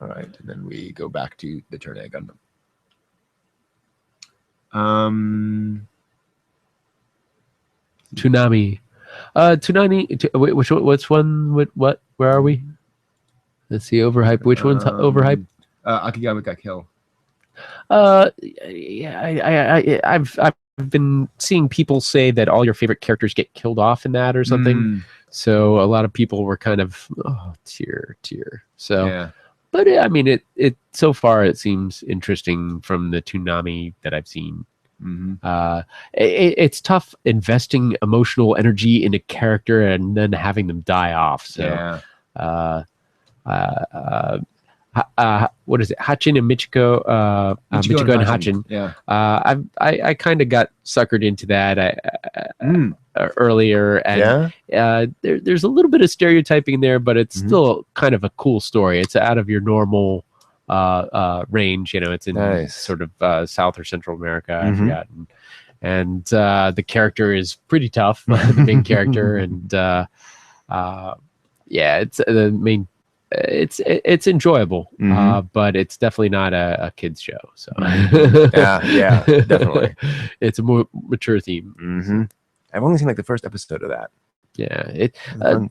right. And then we go back to the Turn A Gundam. Toonami. Which one? What? Where are we? Let's see. Overhype. Which one's overhype? Akegami ga Kill. Yeah, I've been seeing people say that all your favorite characters get killed off in that or something. So a lot of people were kind of tear. So, yeah. But I mean, it so far it seems interesting from the Toonami that I've seen. It's tough investing emotional energy in a character and then having them die off. So, what is it? Hachin and Michiko, Michiko and Hachin. Yeah. I kind of got suckered into that earlier, and there's a little bit of stereotyping there, but it's still kind of a cool story. It's out of your normal range. It's in Nice. sort of South or Central America. I Mhm. forgot. And the character is pretty tough, the main character, and yeah, it's the main. It's enjoyable, Mhm. but it's definitely not a kids show. So Yeah, definitely. it's a more mature theme. Mm-hmm. I've only seen like the first episode of that. Yeah, Fun.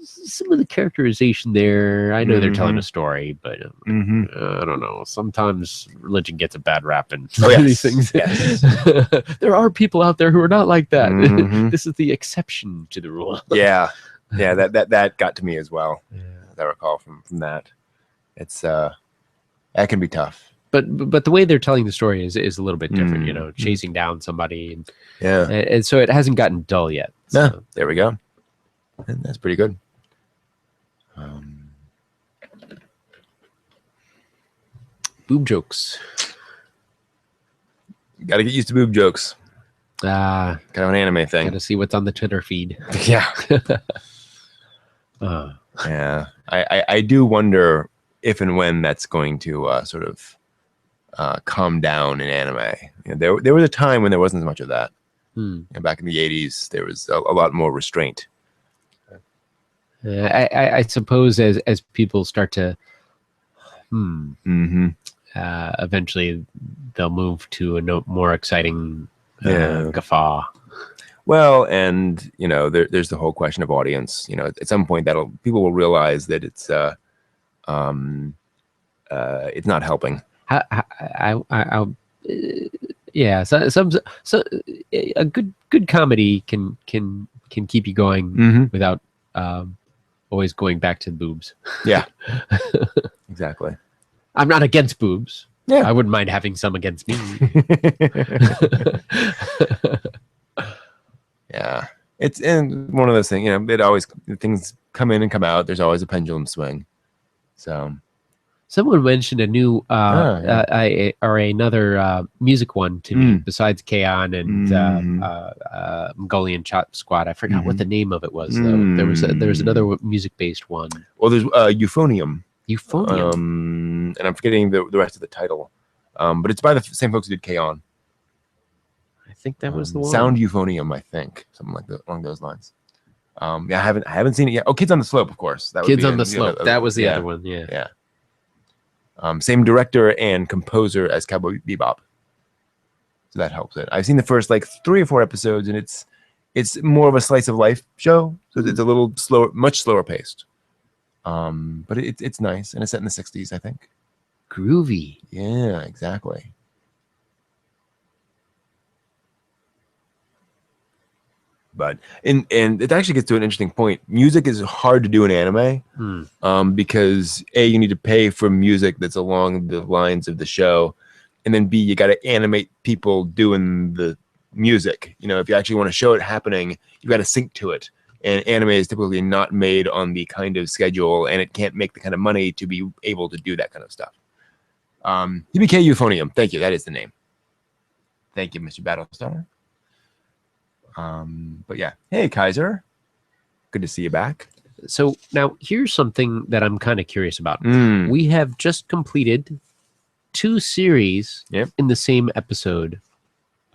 some of the characterization there. I know they're telling Mhm. a story, but Mm-hmm. I don't know. Sometimes religion gets a bad rap in Oh, yes. these things. Yes. There are people out there who are not like that. Mhm. This is the exception to the rule. Yeah, that got to me as well. Yeah. As I recall from that, it's that can be tough. But the way they're telling the story is a little bit different. Mm. Chasing down somebody, and Yeah. and so it hasn't gotten dull yet. So. No, there we go. And that's pretty good. Boob jokes. Got to get used to boob jokes. Kind of an anime thing. Gotta see what's on the Twitter feed. Yeah. Yeah. I do wonder if and when that's going to sort of calm down in anime. There was a time when there wasn't as much of that. Back in the 80s, there was a lot more restraint. I suppose as people start to eventually they'll move to a more exciting guffaw. Well, and there's the whole question of audience. At some point people will realize that it's not helping. Yeah, so a good comedy can keep you going without always going back to the boobs. Yeah, exactly. I'm not against boobs. Yeah, I wouldn't mind having some against me. Yeah, it's one of those things. It always things come in and come out. There's always a pendulum swing. So. Someone mentioned a new or another music one to me besides K-On! And Mongolian Chop Squad. I forgot what the name of it was though. There was another music based one. Well, there's Euphonium. Euphonium. And I'm forgetting the rest of the title. But it's by the same folks who did K-On! I think that was the one. Sound Euphonium, I think, something like that, along those lines. Yeah, I haven't seen it yet. Oh, Kids on the Slope, of course. Kids on the Slope. That was the other one. Yeah. Yeah. Same director and composer as Cowboy Bebop, so that helps it. I've seen the first 3 or 4 episodes, and it's more of a slice of life show, so it's a little slower, much slower paced. But it's nice, and it's set in the 60s, I think. Groovy. Yeah, exactly. But and it actually gets to an interesting point. Music is hard to do in anime because A, you need to pay for music that's along the lines of the show, and then B, you got to animate people doing the music. If you actually want to show it happening, you got to sync to it. And anime is typically not made on the kind of schedule, and it can't make the kind of money to be able to do that kind of stuff. TBK Euphonium. Thank you. That is the name. Thank you, Mr. Battlestar. But yeah, hey Kaiser, good to see you back. So now here's something that I'm kind of curious about. We have just completed 2 series in the same episode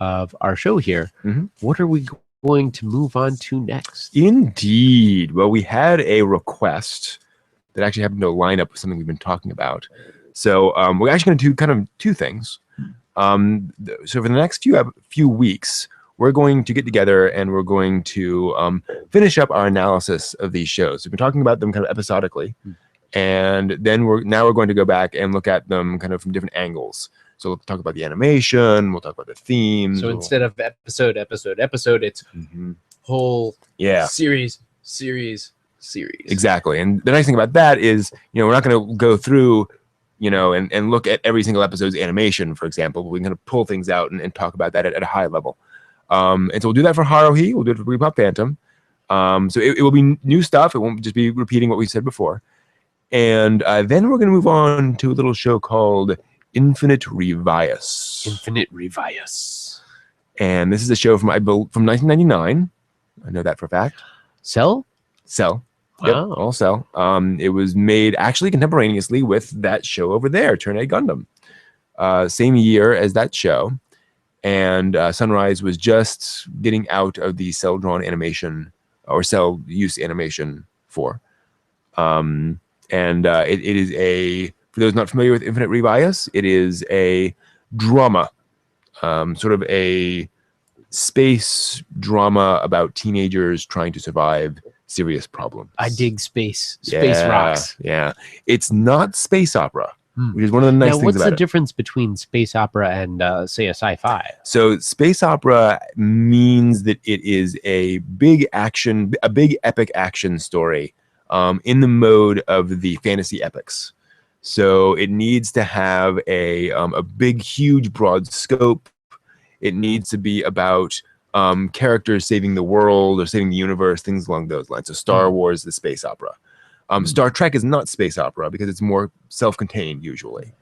of our show here. What are we going to move on to next? Indeed. Well, we had a request that actually happened to line up with something we've been talking about. So we're actually going to do kind of 2 things. So for the next few weeks, we're going to get together and we're going to finish up our analysis of these shows. We've been talking about them kind of episodically, and then we're going to go back and look at them kind of from different angles. So we'll talk about the animation, we'll talk about the themes. So instead of episode, it's whole series. Exactly. And the nice thing about that is, we're not going to go through, and look at every single episode's animation, for example. We can kind of pull things out and talk about that at a high level. And so we'll do that for Haruhi. We'll do it for Boogiepop Phantom. So it will be new stuff. It won't just be repeating what we said before. And then we're going to move on to a little show called Infinite Revias. And this is a show from 1999. I know that for a fact. Cell. Yep, Wow. all cell. It was made actually contemporaneously with that show over there, Turn A Gundam. Same year as that show. And Sunrise was just getting out of the cell drawn animation or cell use animation 4. It is for those not familiar with Infinite Rebias, it is a drama, sort of a space drama about teenagers trying to survive serious problems. I dig space. Space rocks. Yeah. It's not space opera, which is one of the nice things about it. What's the difference between space opera and, say, a sci-fi? So space opera means that it is a big epic action story in the mode of the fantasy epics. So it needs to have a big, huge, broad scope. It needs to be about characters saving the world or saving the universe, things along those lines. So Star Wars is the space opera. Star Trek is not space opera because it's more self-contained usually.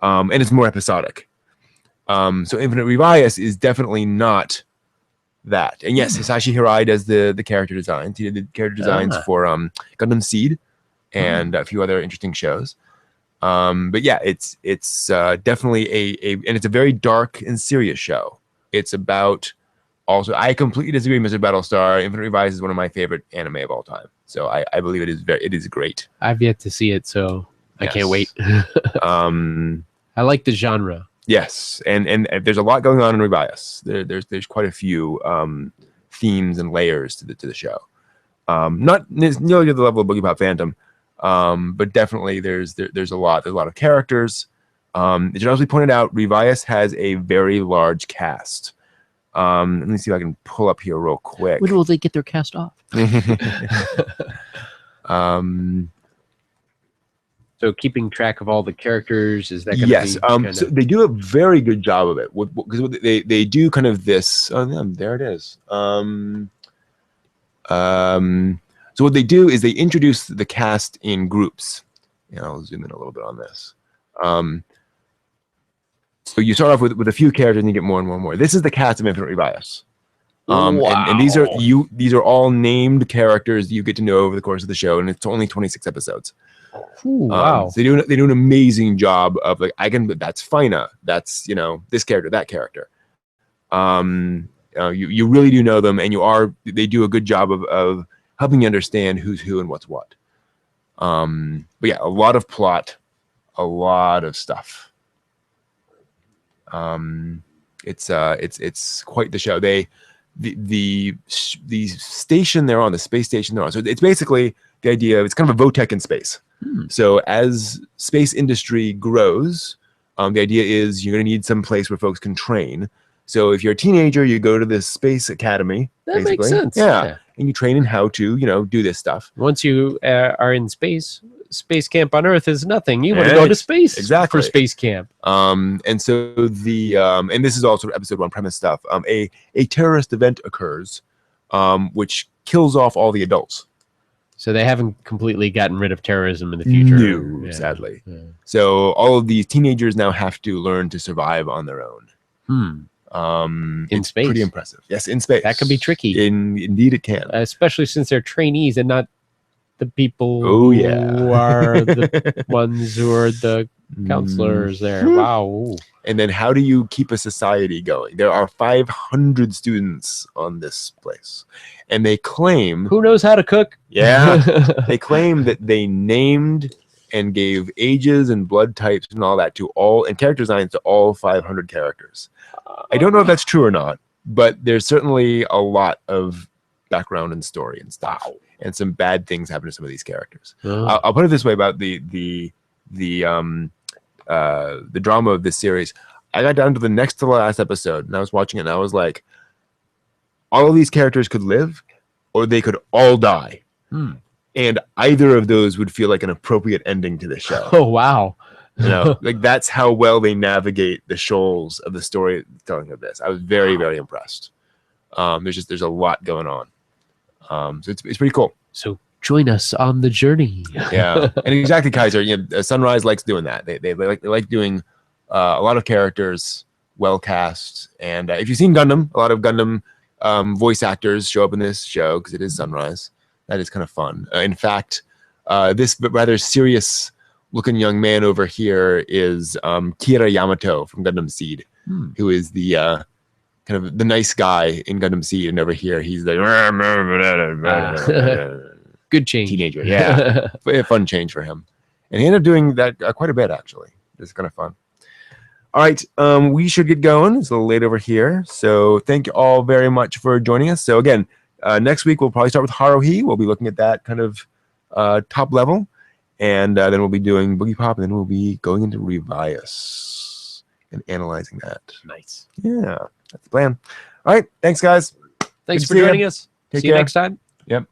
And it's more episodic. So Infinite Rebias is definitely not that. And yes, Hisashi Hirai does the character designs. He did the character designs for Gundam Seed and a few other interesting shows. But yeah, it's definitely and it's a very dark and serious show. It's about also, I completely disagree, Mr. Battlestar. Infinite Rebias is one of my favorite anime of all time. So I believe it is great. I've yet to see it, so I can't wait. I like the genre. Yes, and there's a lot going on in Rebias. There's quite a few themes and layers to the show. Not nearly to the level of Boogiepop Phantom, but definitely there's a lot of characters. It should also be pointed out, Rebias has a very large cast. Let me see if I can pull up here real quick. When will they get their cast off? So keeping track of all the characters, is that going to be so they do a very good job of it because they do kind of this. Oh, yeah, there it is. So what they do is they introduce the cast in groups. I'll zoom in a little bit on this. So you start off with a few characters and you get more and more and more. This is the cast of Infinite Rebias. Wow. And these are all named characters you get to know over the course of the show, and it's only 26 episodes. Ooh, wow. So they do an amazing job of that's Fina, that's this character, that character. You really do know them, and they do a good job of helping you understand who's who and what's what. But yeah, a lot of plot, a lot of stuff. It's quite the show. The station they're on, the space station they're on. So it's basically the idea of it's kind of a Votech in space. So as space industry grows, the idea is you're going to need some place where folks can train. So if you're a teenager, you go to this space academy. That makes sense. Yeah. And you train in how to, do this stuff. Once you are in space camp on Earth is nothing. You want to go to space for space camp. And so and this is all sort of episode 1 premise stuff. A terrorist event occurs, which kills off all the adults. So they haven't completely gotten rid of terrorism in the future. No, sadly. Yeah. So all of these teenagers now have to learn to survive on their own. In space. Pretty impressive. Yes, in space. That could be tricky. Indeed it can. Especially since they're trainees and not the people who are the ones who are the counselors there. Wow. Ooh. And then how do you keep a society going? There are 500 students on this place. And they claim... Who knows how to cook? Yeah. They claim that they named and gave ages and blood types and all that and character designs to all 500 characters. I don't know if that's true or not, but there's certainly a lot of background and story and stuff. Wow. And some bad things happen to some of these characters. I'll put it this way about the drama of this series. I got down to the next to the last episode, and I was watching it, and I was like, all of these characters could live, or they could all die. And either of those would feel like an appropriate ending to the show. Oh, wow. That's how well they navigate the shoals of the storytelling of this. I was very, very impressed. There's a lot going on. So it's pretty cool. So join us on the journey. Yeah, and exactly, Kaiser. Sunrise likes doing that. They like doing a lot of characters, well cast, and if you've seen Gundam, a lot of Gundam voice actors show up in this show because it is Sunrise. That is kind of fun. In fact, this rather serious-looking young man over here is Kira Yamato from Gundam Seed, who is the kind of the nice guy in Gundam Seed, and over here he's the good change teenager. Yeah, a fun change for him, and he ended up doing that quite a bit actually. It's kind of fun. All right, we should get going. It's a little late over here, so thank you all very much for joining us. So again, next week we'll probably start with Haruhi. We'll be looking at that kind of top level, and then we'll be doing Boogiepop, and then we'll be going into Revius and analyzing that. Nice. Yeah, that's the plan. All right, thanks guys. Thanks for joining us. See you next time. Yep.